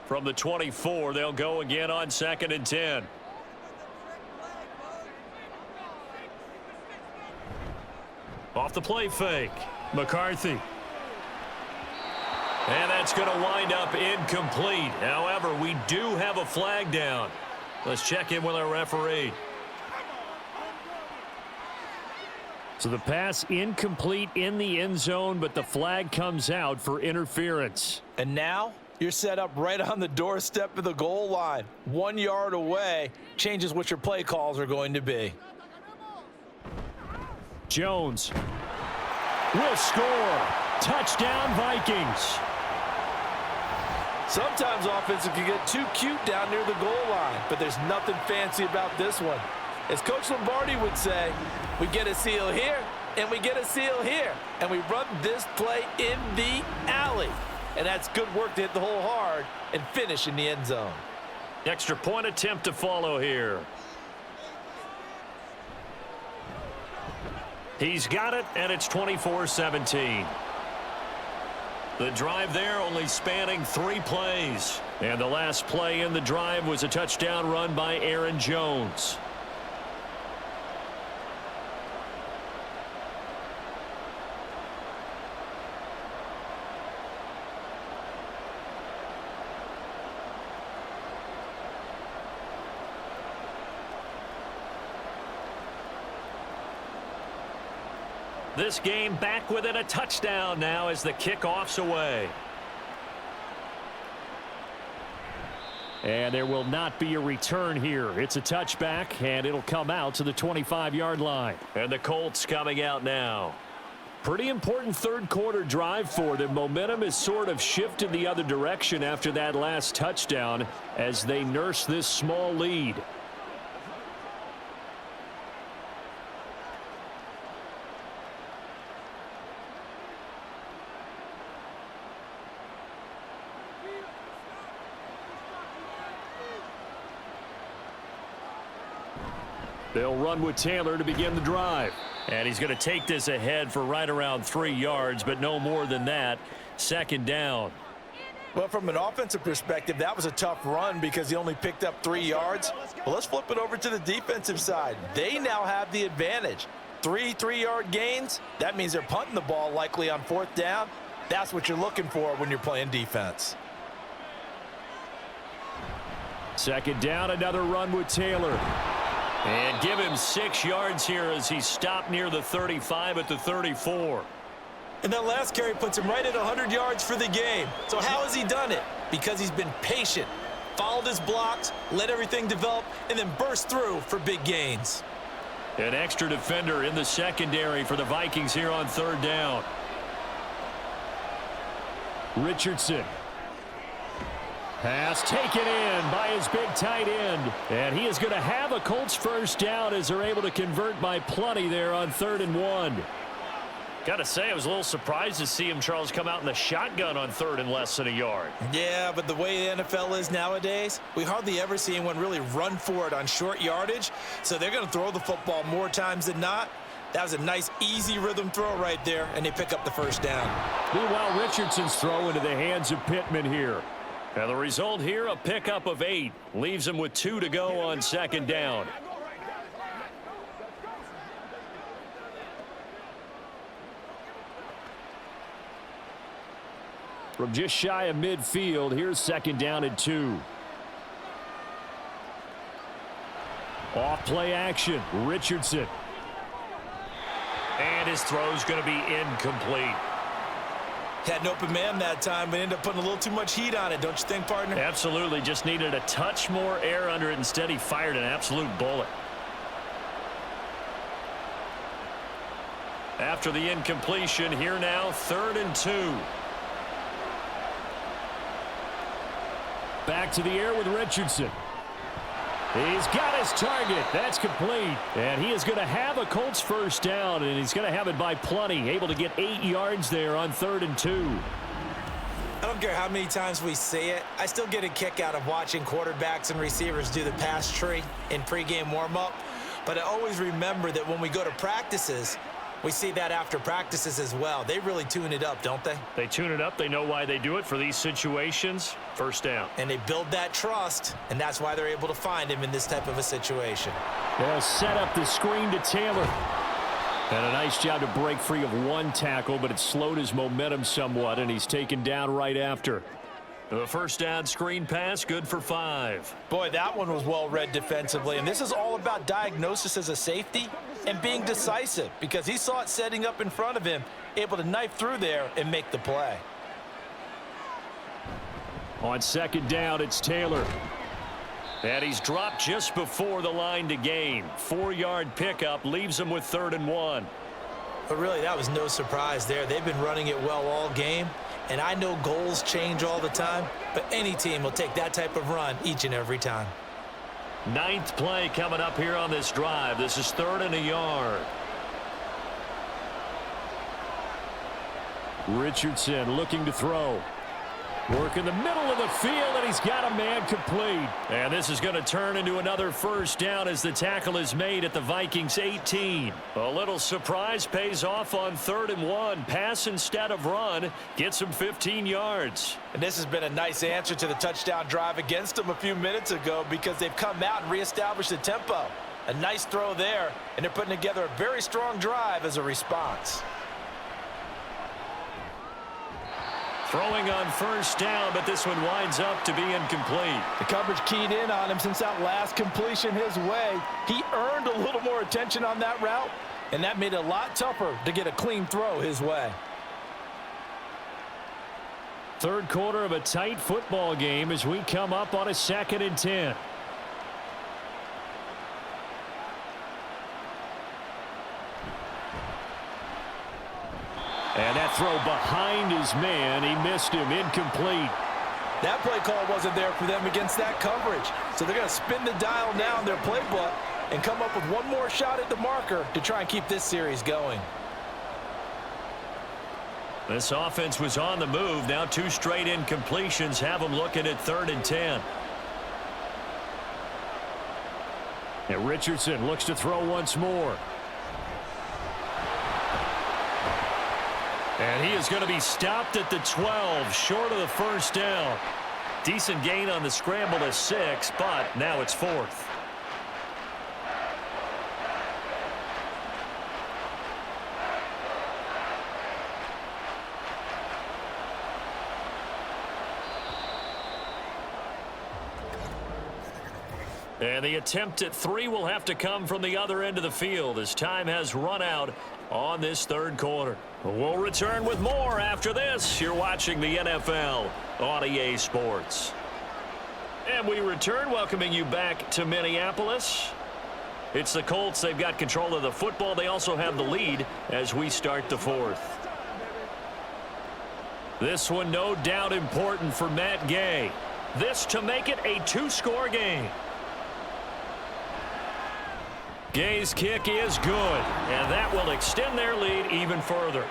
From the 24, they'll go again on 2nd and 10. Off the play fake. McCarthy. And that's going to wind up incomplete. However, we do have a flag down. Let's check in with our referee. So the pass incomplete in the end zone, but the flag comes out for interference. And now you're set up right on the doorstep of the goal line. 1 yard away changes what your play calls are going to be. Jones will score. Touchdown, Vikings. Sometimes offenses can get too cute down near the goal line, but there's nothing fancy about this one. As Coach Lombardi would say, we get a seal here, and we get a seal here, and we run this play in the alley. And that's good work to hit the hole hard and finish in the end zone. Extra point attempt to follow here. He's got it, and it's 24-17. The drive there only spanning 3 plays. And the last play in the drive was a touchdown run by Aaron Jones. This game back within a touchdown now as the kickoff's away. And there will not be a return here. It's a touchback, and it'll come out to the 25-yard line. And the Colts coming out now. Pretty important third quarter drive for them. Momentum has sort of shifted the other direction after that last touchdown as they nurse this small lead. They'll run with Taylor to begin the drive. And he's going to take this ahead for right around 3 yards, but no more than that. 2nd down. Well, from an offensive perspective, that was a tough run because he only picked up 3 yards. Well, let's flip it over to the defensive side. They now have the advantage. 3 3-yard gains. That means they're punting the ball likely on 4th down. That's what you're looking for when you're playing defense. 2nd down, another run with Taylor. And give him 6 yards here as he stopped near the 35 at the 34. And that last carry puts him right at 100 yards for the game. So how has he done it? Because he's been patient, followed his blocks, let everything develop, and then burst through for big gains. An extra defender in the secondary for the Vikings here on 3rd down. Richardson. Pass taken in by his big tight end. And he is going to have a Colts 1st down as they're able to convert by plenty there on 3rd and 1. Got to say, I was a little surprised to see him, Charles, come out in the shotgun on 3rd and less than a yard. Yeah, but the way the NFL is nowadays, we hardly ever see anyone really run for it on short yardage. So they're going to throw the football more times than not. That was a nice, easy rhythm throw right there, and they pick up the 1st down. Meanwhile, Richardson's throw into the hands of Pittman here. And the result here, a pickup of 8. Leaves him with 2 to go on 2nd down. From just shy of midfield, here's 2nd down and 2. Off play action, Richardson. And his throw's going to be incomplete. Had an open man that time, but ended up putting a little too much heat on it, don't you think, partner? Absolutely. Just needed a touch more air under it. Instead, he fired an absolute bullet. After the incompletion, here now, 3rd and 2. Back to the air with Richardson. He's got his target. That's complete. And he is going to have a Colts first down, and he's going to have it by plenty. Able to get 8 yards there on 3rd and 2. I don't care how many times we say it. I still get a kick out of watching quarterbacks and receivers do the pass tree in pregame warm-up. But I always remember that when we go to practices, we see that after practices as well. They really tune it up, don't they? They tune it up. They know why they do it for these situations. First down. And they build that trust, and that's why they're able to find him in this type of a situation. They'll set up the screen to Taylor. And a nice job to break free of one tackle, but it slowed his momentum somewhat, and he's taken down right after. The first down screen pass, good for 5. Boy, that one was well read defensively, and this is all about diagnosis as a safety and being decisive, because he saw it setting up in front of him, able to knife through there and make the play. On 2nd down, it's Taylor. And he's dropped just before the line to gain. 4-yard pickup leaves him with 3rd and 1. But really, that was no surprise there. They've been running it well all game, and I know goals change all the time, but any team will take that type of run each and every time. 9th play coming up here on this drive. This is 3rd and a yard. Richardson looking to throw. Work in the middle of the field, and he's got a man complete. And this is going to turn into another first down as the tackle is made at the Vikings 18. A little surprise pays off on 3rd and 1. Pass instead of run. Gets him 15 yards. And this has been a nice answer to the touchdown drive against them a few minutes ago, because they've come out and reestablished the tempo. A nice throw there, and they're putting together a very strong drive as a response. Throwing on first down, but this one winds up to be incomplete. The coverage keyed in on him since that last completion his way. He earned a little more attention on that route, and that made it a lot tougher to get a clean throw his way. 3rd quarter of a tight football game as we come up on a 2nd and 10. And that throw behind his man, he missed him, incomplete. That play call wasn't there for them against that coverage. So they're going to spin the dial now in their playbook and come up with one more shot at the marker to try and keep this series going. This offense was on the move. Now 2 straight incompletions have them looking at 3rd and 10. And Richardson looks to throw once more. And he is going to be stopped at the 12, short of the first down. Decent gain on the scramble to 6, but now it's 4th. And the attempt at 3 will have to come from the other end of the field as time has run out on this 3rd quarter. We'll return with more after this. You're watching the NFL on EA Sports. And we return, welcoming you back to Minneapolis. It's the Colts. They've got control of the football. They also have the lead as we start the 4th. This one no doubt important for Matt Gay. This to make it a 2-score game. Gay's kick is good, and that will extend their lead even further.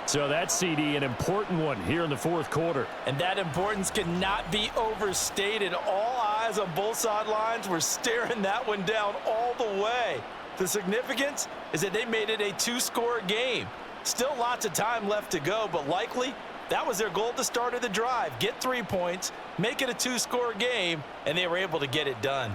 So that's, CD, an important one here in the 4th quarter. And that importance cannot be overstated. All eyes on both sidelines were staring that one down all the way. The significance is that they made it a 2-score game. Still lots of time left to go, but likely that was their goal at the start of the drive. Get 3 points, make it a 2-score game, and they were able to get it done.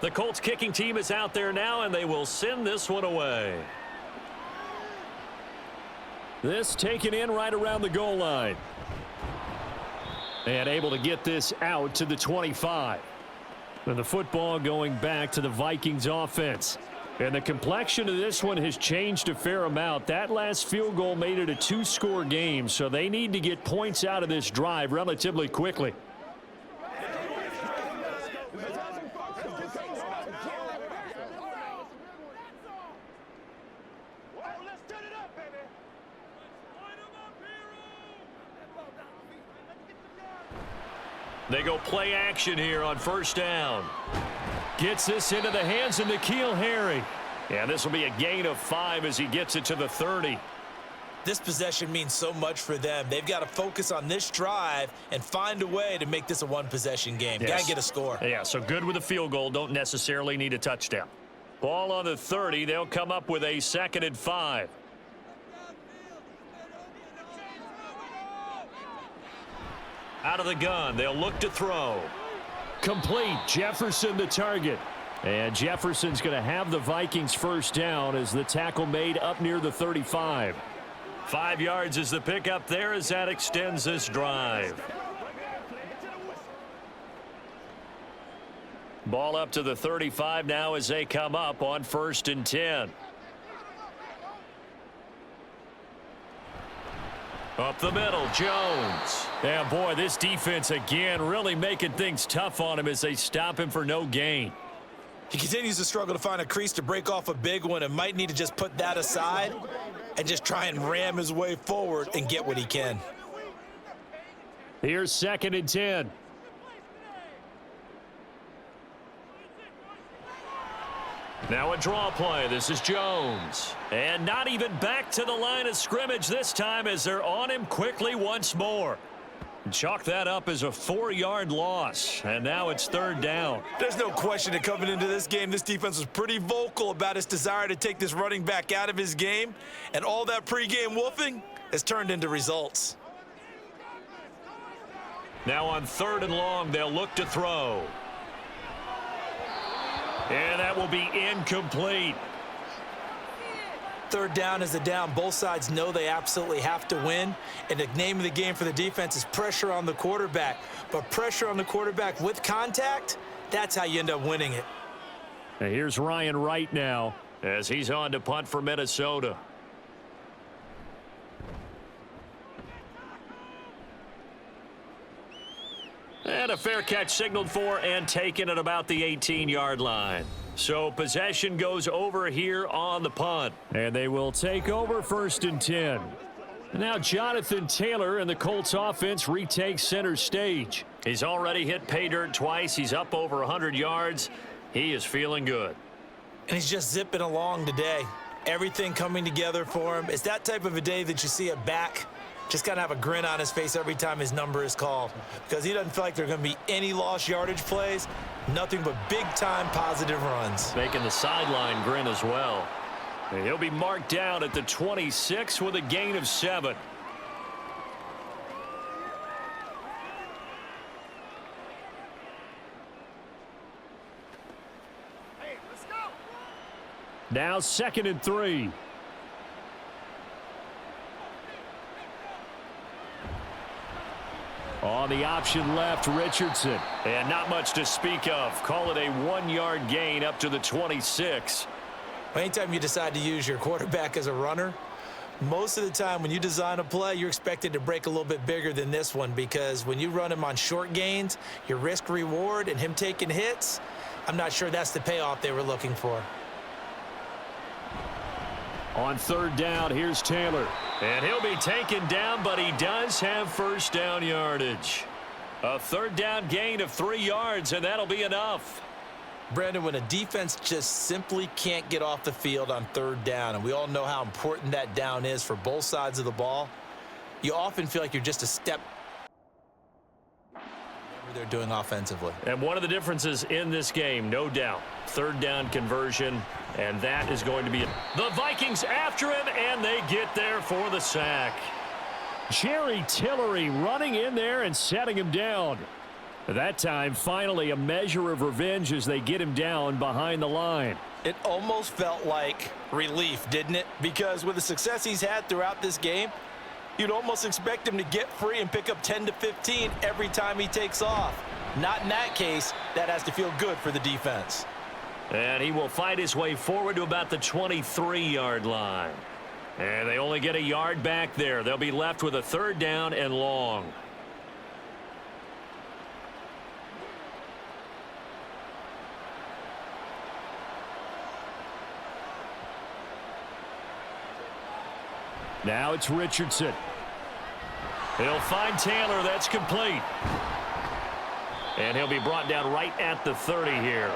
The Colts kicking team is out there now, and they will send this one away. This taken in right around the goal line. And able to get this out to the 25. And the football going back to the Vikings offense. And the complexion of this one has changed a fair amount. That last field goal made it a 2-score game, so they need to get points out of this drive relatively quickly. They go play action here on first down. Gets this into the hands of N'Keal Harry. Yeah, this will be a gain of 5 as he gets it to the 30. This possession means so much for them. They've got to focus on this drive and find a way to make this a one-possession game. Yes. Got to get a score. Yeah, so good with a field goal. Don't necessarily need a touchdown. Ball on the 30. They'll come up with a 2nd and 5. Out of the gun, they'll look to throw. Complete. Jefferson the target. And Jefferson's going to have the Vikings first down as the tackle made up near the 35. 5 yards is the pickup there as that extends this drive. Ball up to the 35 now as they come up on 1st and 10. Up the middle, Jones. Yeah, boy, this defense again really making things tough on him as they stop him for no gain. He continues to struggle to find a crease to break off a big one and might need to just put that aside and just try and ram his way forward and get what he can. Here's 2nd and 10. Now a draw play. This is Jones. And not even back to the line of scrimmage this time as they're on him quickly once more. Chalk that up as a 4-yard loss. And now it's 3rd down. There's no question that coming into this game, this defense was pretty vocal about its desire to take this running back out of his game. And all that pregame wolfing has turned into results. Now on 3rd and long, they'll look to throw. And that will be incomplete. 3rd down is a down. Both sides know they absolutely have to win. And the name of the game for the defense is pressure on the quarterback. But pressure on the quarterback with contact, that's how you end up winning it. Now here's Ryan Wright now as he's on to punt for Minnesota. And a fair catch signaled for and taken at about the 18-yard line. So possession goes over here on the punt. And they will take over 1st and 10. Now Jonathan Taylor and the Colts offense retakes center stage. He's already hit pay dirt twice. He's up over 100 yards. He is feeling good. And he's just zipping along today. Everything coming together for him. It's that type of a day that you see a back just kind of have a grin on his face every time his number is called, because he doesn't feel like there are going to be any lost yardage plays, nothing but big-time positive runs. Making the sideline grin as well. And he'll be marked down at the 26 with a gain of 7. Hey, let's go. Now 2nd and 3. On the option left, Richardson. And not much to speak of. Call it a 1-yard gain up to the 26. Anytime you decide to use your quarterback as a runner, most of the time when you design a play, you're expected to break a little bit bigger than this one, because when you run him on short gains, your risk reward and him taking hits, I'm not sure that's the payoff they were looking for. On 3rd down, here's Taylor. And he'll be taken down, but he does have first down yardage. A 3rd down gain of 3 yards, and that'll be enough. Brandon, when a defense just simply can't get off the field on 3rd down, and we all know how important that down is for both sides of the ball, you often feel like you're just a step whatever they're doing offensively. And one of the differences in this game, no doubt, 3rd down conversion, and that is going to be it. The Vikings after him, and they get there for the sack. Jerry Tillery running in there and setting him down. That time, finally, a measure of revenge as they get him down behind the line. It almost felt like relief, didn't it? Because with the success he's had throughout this game, You'd almost expect him to get free and pick up 10 to 15 every time he takes off. Not in that case. That has to feel good for the defense. And he will fight his way forward to about the 23-yard line. And they only get a yard back there. They'll be left with a 3rd down and long. Now it's Richardson. He'll find Taylor. That's complete. And he'll be brought down right at the 30 here.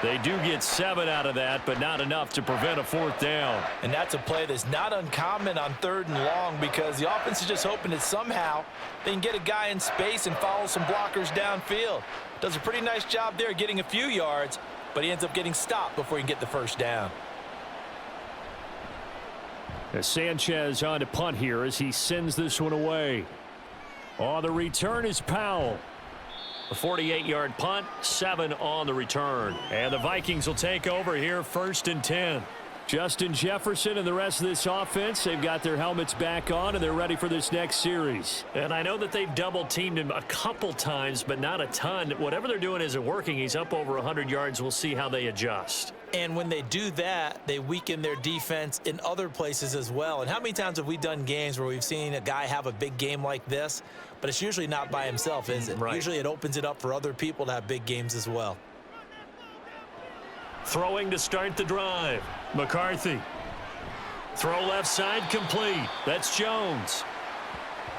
They do get 7 out of that, but not enough to prevent a 4th down. And that's a play that's not uncommon on 3rd and long because the offense is just hoping that somehow they can get a guy in space and follow some blockers downfield. Does a pretty nice job there getting a few yards, but he ends up getting stopped before he can get the 1st down. As Sanchez on to punt here as he sends this one away. On the return is Powell. A 48-yard punt, 7 on the return. And the Vikings will take over here, 1st and 10. Justin Jefferson and the rest of this offense, they've got their helmets back on and they're ready for this next series. And I know that they've double-teamed him a couple times, but not a ton. Whatever they're doing isn't working. He's up over 100 yards. We'll see how they adjust. And when they do that, they weaken their defense in other places as well. And how many times have we done games where we've seen a guy have a big game like this, but it's usually not by himself, is it? Right. Usually it opens it up for other people to have big games as well. Throwing to start the drive. McCarthy. Throw left side complete. That's Jones.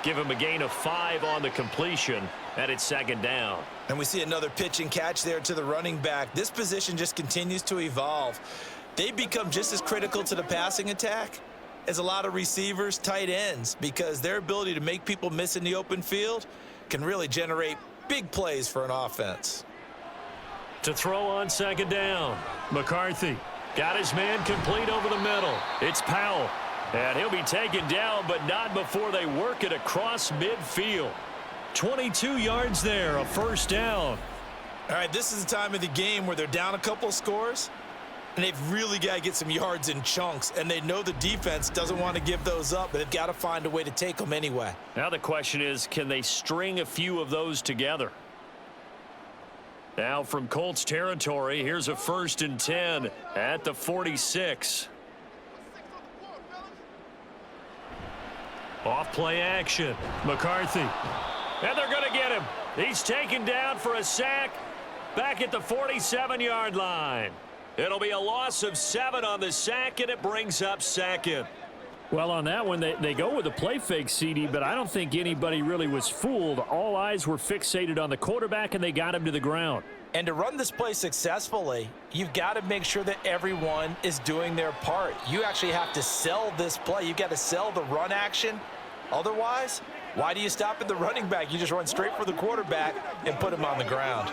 Give him a gain of 5 on the completion, and it's 2nd down. And we see another pitch and catch there to the running back. This position just continues to evolve. They become just as critical to the passing attack as a lot of receivers, tight ends, because their ability to make people miss in the open field can really generate big plays for an offense. To throw on 2nd down. McCarthy. Got his man complete over the middle. It's Powell. And he'll be taken down, but not before they work it across midfield. 22 yards there, a 1st down. All right, this is the time of the game where they're down a couple of scores, and they've really got to get some yards in chunks, and they know the defense doesn't want to give those up, but they've got to find a way to take them anyway. Now the question is, can they string a few of those together? Now from Colts territory, here's a 1st and 10 at the 46. Off play action. McCarthy. And they're going to get him. He's taken down for a sack back at the 47-yard line. It'll be a loss of 7 on the sack, and it brings up 2nd. Well, on that one, they go with a play fake, CD, but I don't think anybody really was fooled. All eyes were fixated on the quarterback, and they got him to the ground. And to run this play successfully, you've got to make sure that everyone is doing their part. You actually have to sell this play. You've got to sell the run action. Otherwise, why do you stop at the running back? You just run straight for the quarterback and put him on the ground.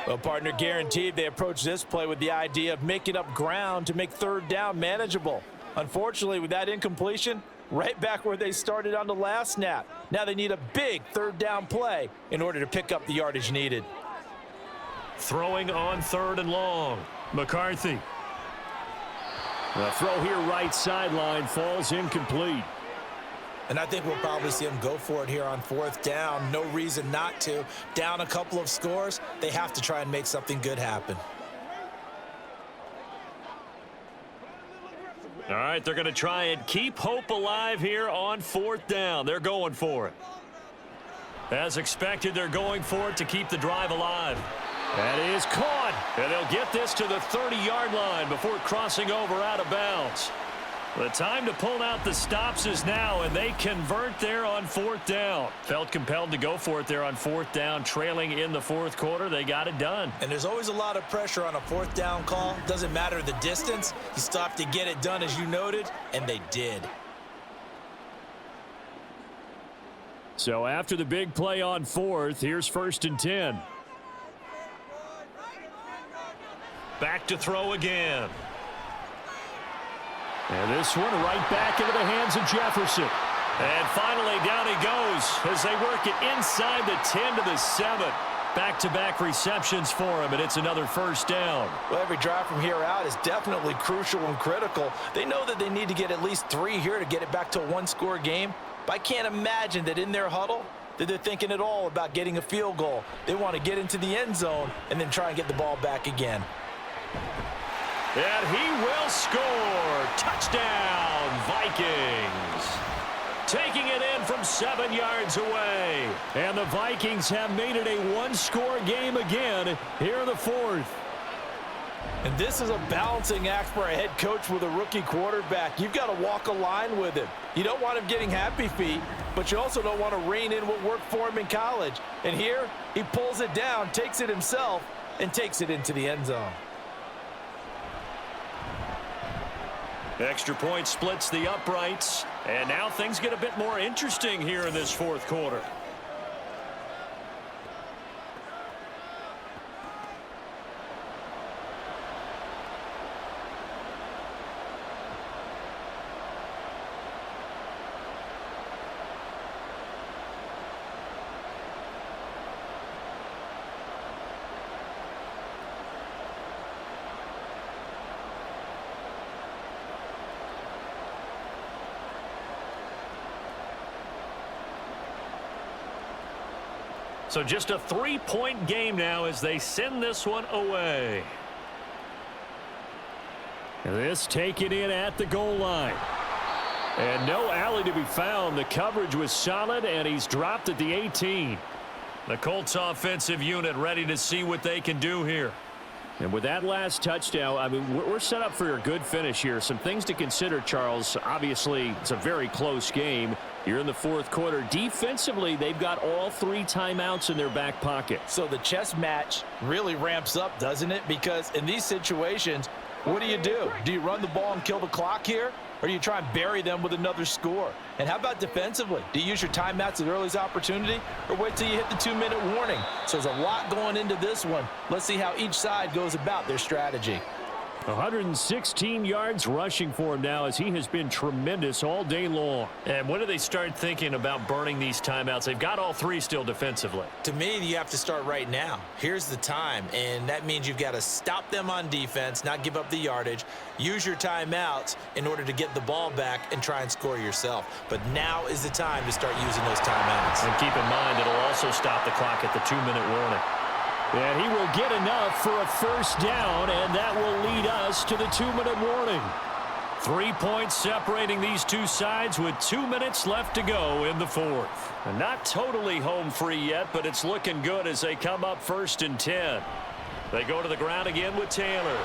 Well, partner, guaranteed they approach this play with the idea of making up ground to make 3rd down manageable. Unfortunately, with that incompletion, right back where they started on the last snap. Now they need a big 3rd down play in order to pick up the yardage needed. Throwing on 3rd and long. McCarthy. The throw here right sideline falls incomplete. And I think we'll probably see them go for it here on 4th down. No reason not to. Down a couple of scores, they have to try and make something good happen. All right, they're going to try and keep hope alive here on 4th down. They're going for it. As expected, they're going for it to keep the drive alive. That is caught. And they'll get this to the 30-yard line before crossing over out of bounds. The time to pull out the stops is now, and they convert there on 4th down. Felt compelled to go for it there on 4th down, trailing in the 4th quarter. They got it done. And there's always a lot of pressure on a 4th down call. Doesn't matter the distance. You stop to get it done, as you noted, and they did. So after the big play on 4th, here's 1st and 10. Back to throw again. And this one right back into the hands of Jefferson. And finally down he goes as they work it inside the 10 to the 7. Back-to-back receptions for him, and it's another first down. Well, every drive from here out is definitely crucial and critical. They know that they need to get at least 3 here to get it back to a one-score game. But I can't imagine that in their huddle that they're thinking at all about getting a field goal. They want to get into the end zone and then try and get the ball back again. And he will score. Touchdown, Vikings. Taking it in from 7 yards away. And the Vikings have made it a one-score game again here in the fourth. And this is a balancing act for a head coach with a rookie quarterback. You've got to walk a line with him. You don't want him getting happy feet, but you also don't want to rein in what worked for him in college. And here, he pulls it down, takes it himself, and takes it into the end zone. Extra point splits the uprights, and now things get a bit more interesting here in this fourth quarter. So just a 3-point game now as they send this one away. This taken in at the goal line. And no alley to be found. The coverage was solid, and he's dropped at the 18. The Colts offensive unit ready to see what they can do here. And with that last touchdown, I mean, we're set up for a good finish here. Some things to consider, Charles. Obviously, it's a very close game. You're in the fourth quarter. Defensively, they've got all 3 timeouts in their back pocket. So the chess match really ramps up, doesn't it? Because in these situations, what do? Do you run the ball and kill the clock here? Or do you try and bury them with another score? And how about defensively? Do you use your timeouts at earliest opportunity? Or wait till you hit the 2-minute warning? So there's a lot going into this one. Let's see how each side goes about their strategy. 116 yards rushing for him now as he has been tremendous all day long. And when do they start thinking about burning these timeouts? They've got all 3 still defensively. To me, you have to start right now. Here's the time, and that means you've got to stop them on defense, not give up the yardage, use your timeouts in order to get the ball back and try and score yourself. But now is the time to start using those timeouts. And keep in mind, it'll also stop the clock at the 2-minute warning. And he will get enough for a first down, and that will lead us to the 2-minute warning. 3 points separating these two sides with 2 minutes left to go in the fourth. And not totally home free yet, but it's looking good as they come up 1st and 10. They go to the ground again with Taylor.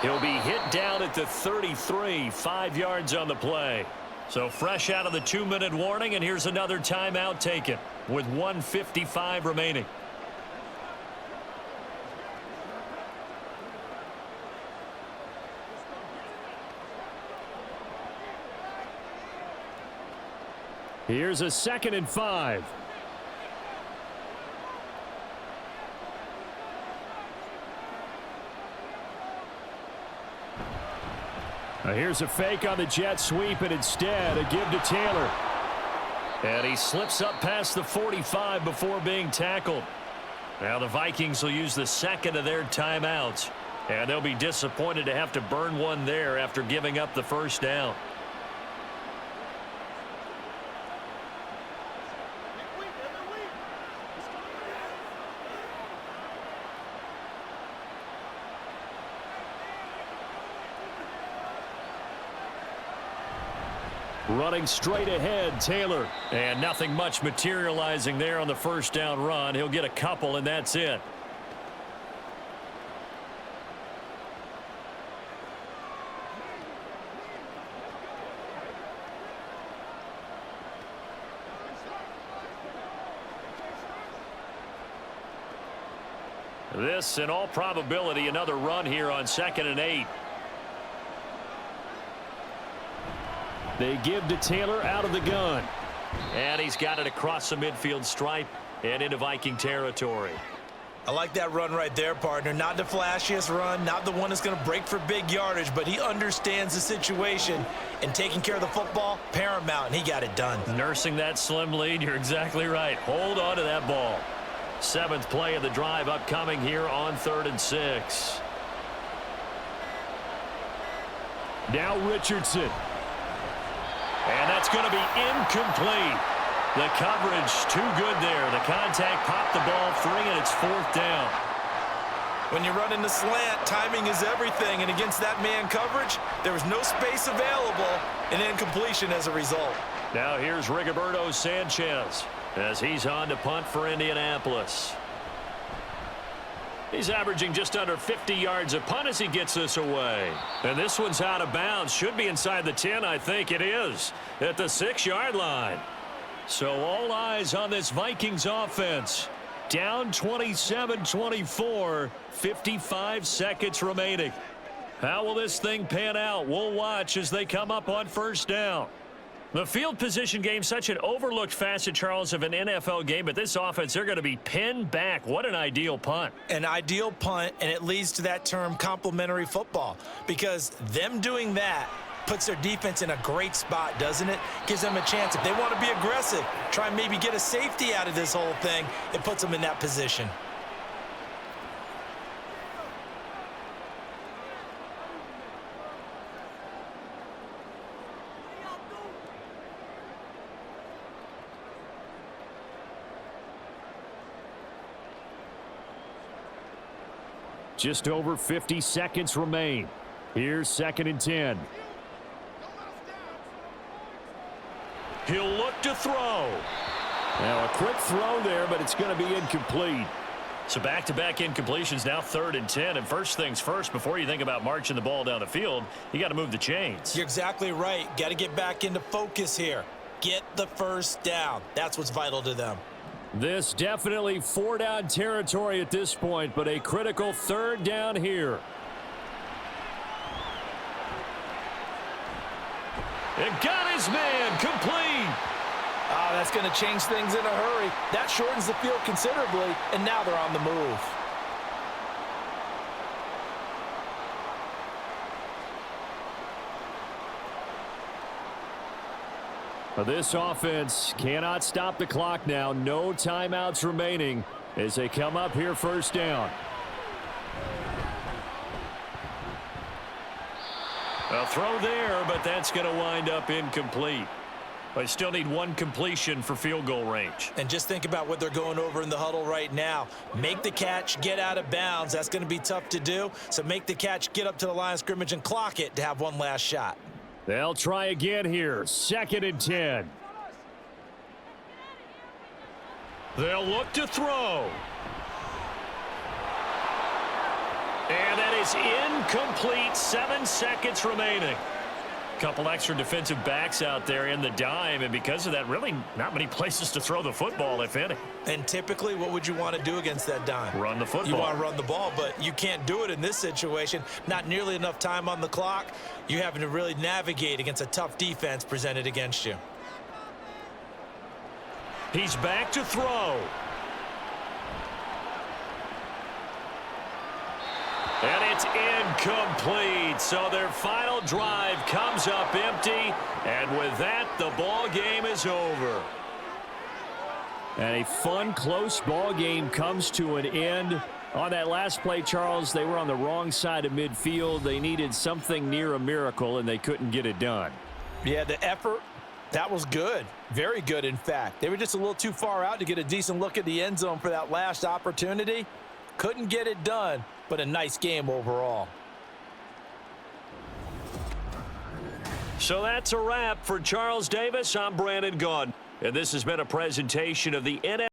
He'll be hit down at the 33, 5 yards on the play. So fresh out of the 2-minute warning, and here's another timeout taken with 1:55 remaining. Here's a 2nd and 5. Now here's a fake on the jet sweep, and instead a give to Taylor. And he slips up past the 45 before being tackled. Now the Vikings will use the 2nd of their timeouts. And they'll be disappointed to have to burn one there after giving up the first down. Running straight ahead, Taylor. And nothing much materializing there on the first down run. He'll get a couple, and that's it. This, in all probability, another run here on 2nd and 8. They give to Taylor out of the gun. And he's got it across the midfield stripe and into Viking territory. I like that run right there, partner. Not the flashiest run, not the one that's going to break for big yardage, but he understands the situation, and taking care of the football, paramount, and he got it done. Nursing that slim lead, you're exactly right. Hold on to that ball. Seventh play of the drive upcoming here on 3rd and 6. Now Richardson. And that's going to be incomplete. The coverage too good there. The contact popped the ball free, and it's 4th down. When you run in the slant, timing is everything, and against that man coverage, there was no space available, and incompletion as a result. Now here's Rigoberto Sanchez as he's on to punt for Indianapolis. He's averaging just under 50 yards a punt as he gets this away. And this one's out of bounds. Should be inside the 10, I think it is, at the 6-yard line. So all eyes on this Vikings offense. Down 27-24, 55 seconds remaining. How will this thing pan out? We'll watch as they come up on 1st down. The field position game, such an overlooked facet, Charles, of an NFL game, but this offense, they're going to be pinned back. What an ideal punt. An ideal punt, and it leads to that term complementary football, because them doing that puts their defense in a great spot, doesn't it? Gives them a chance. If they want to be aggressive, try and maybe get a safety out of this whole thing, it puts them in that position. Just over 50 seconds remain. Here's 2nd and 10. He'll look to throw. Now a quick throw there, but it's going to be incomplete. So back-to-back incompletions, now 3rd and 10. And first things first, before you think about marching the ball down the field, you got to move the chains. You're exactly right. Got to get back into focus here. Get the 1st down. That's what's vital to them. This definitely 4-down territory at this point, but a critical 3rd down here. It got his man complete. Oh, that's going to change things in a hurry. That shortens the field considerably, and now they're on the move. This offense cannot stop the clock now. No timeouts remaining as they come up here 1st down. A throw there, but that's going to wind up incomplete. They still need one completion for field goal range. And just think about what they're going over in the huddle right now. Make the catch, get out of bounds. That's going to be tough to do. So make the catch, get up to the line of scrimmage, and clock it to have one last shot. They'll try again here. 2nd and 10. They'll look to throw. And that is incomplete. 7 seconds remaining. Couple extra defensive backs out there in the dime, and because of that, really not many places to throw the football, if any. And typically, what would you want to do against that dime? Run the football. You want to run the ball, but you can't do it in this situation. Not nearly enough time on the clock. You're having to really navigate against a tough defense presented against you. He's back to throw. And it's incomplete. So their final drive comes up empty. And with that, the ball game is over. And a fun, close ball game comes to an end. On that last play, Charles, they were on the wrong side of midfield. They needed something near a miracle, and they couldn't get it done. Yeah, the effort, that was good. Very good, in fact. They were just a little too far out to get a decent look at the end zone for that last opportunity. Couldn't get it done, but a nice game overall. So that's a wrap for Charles Davis. I'm Brandon Gaudin, and this has been a presentation of the NFL.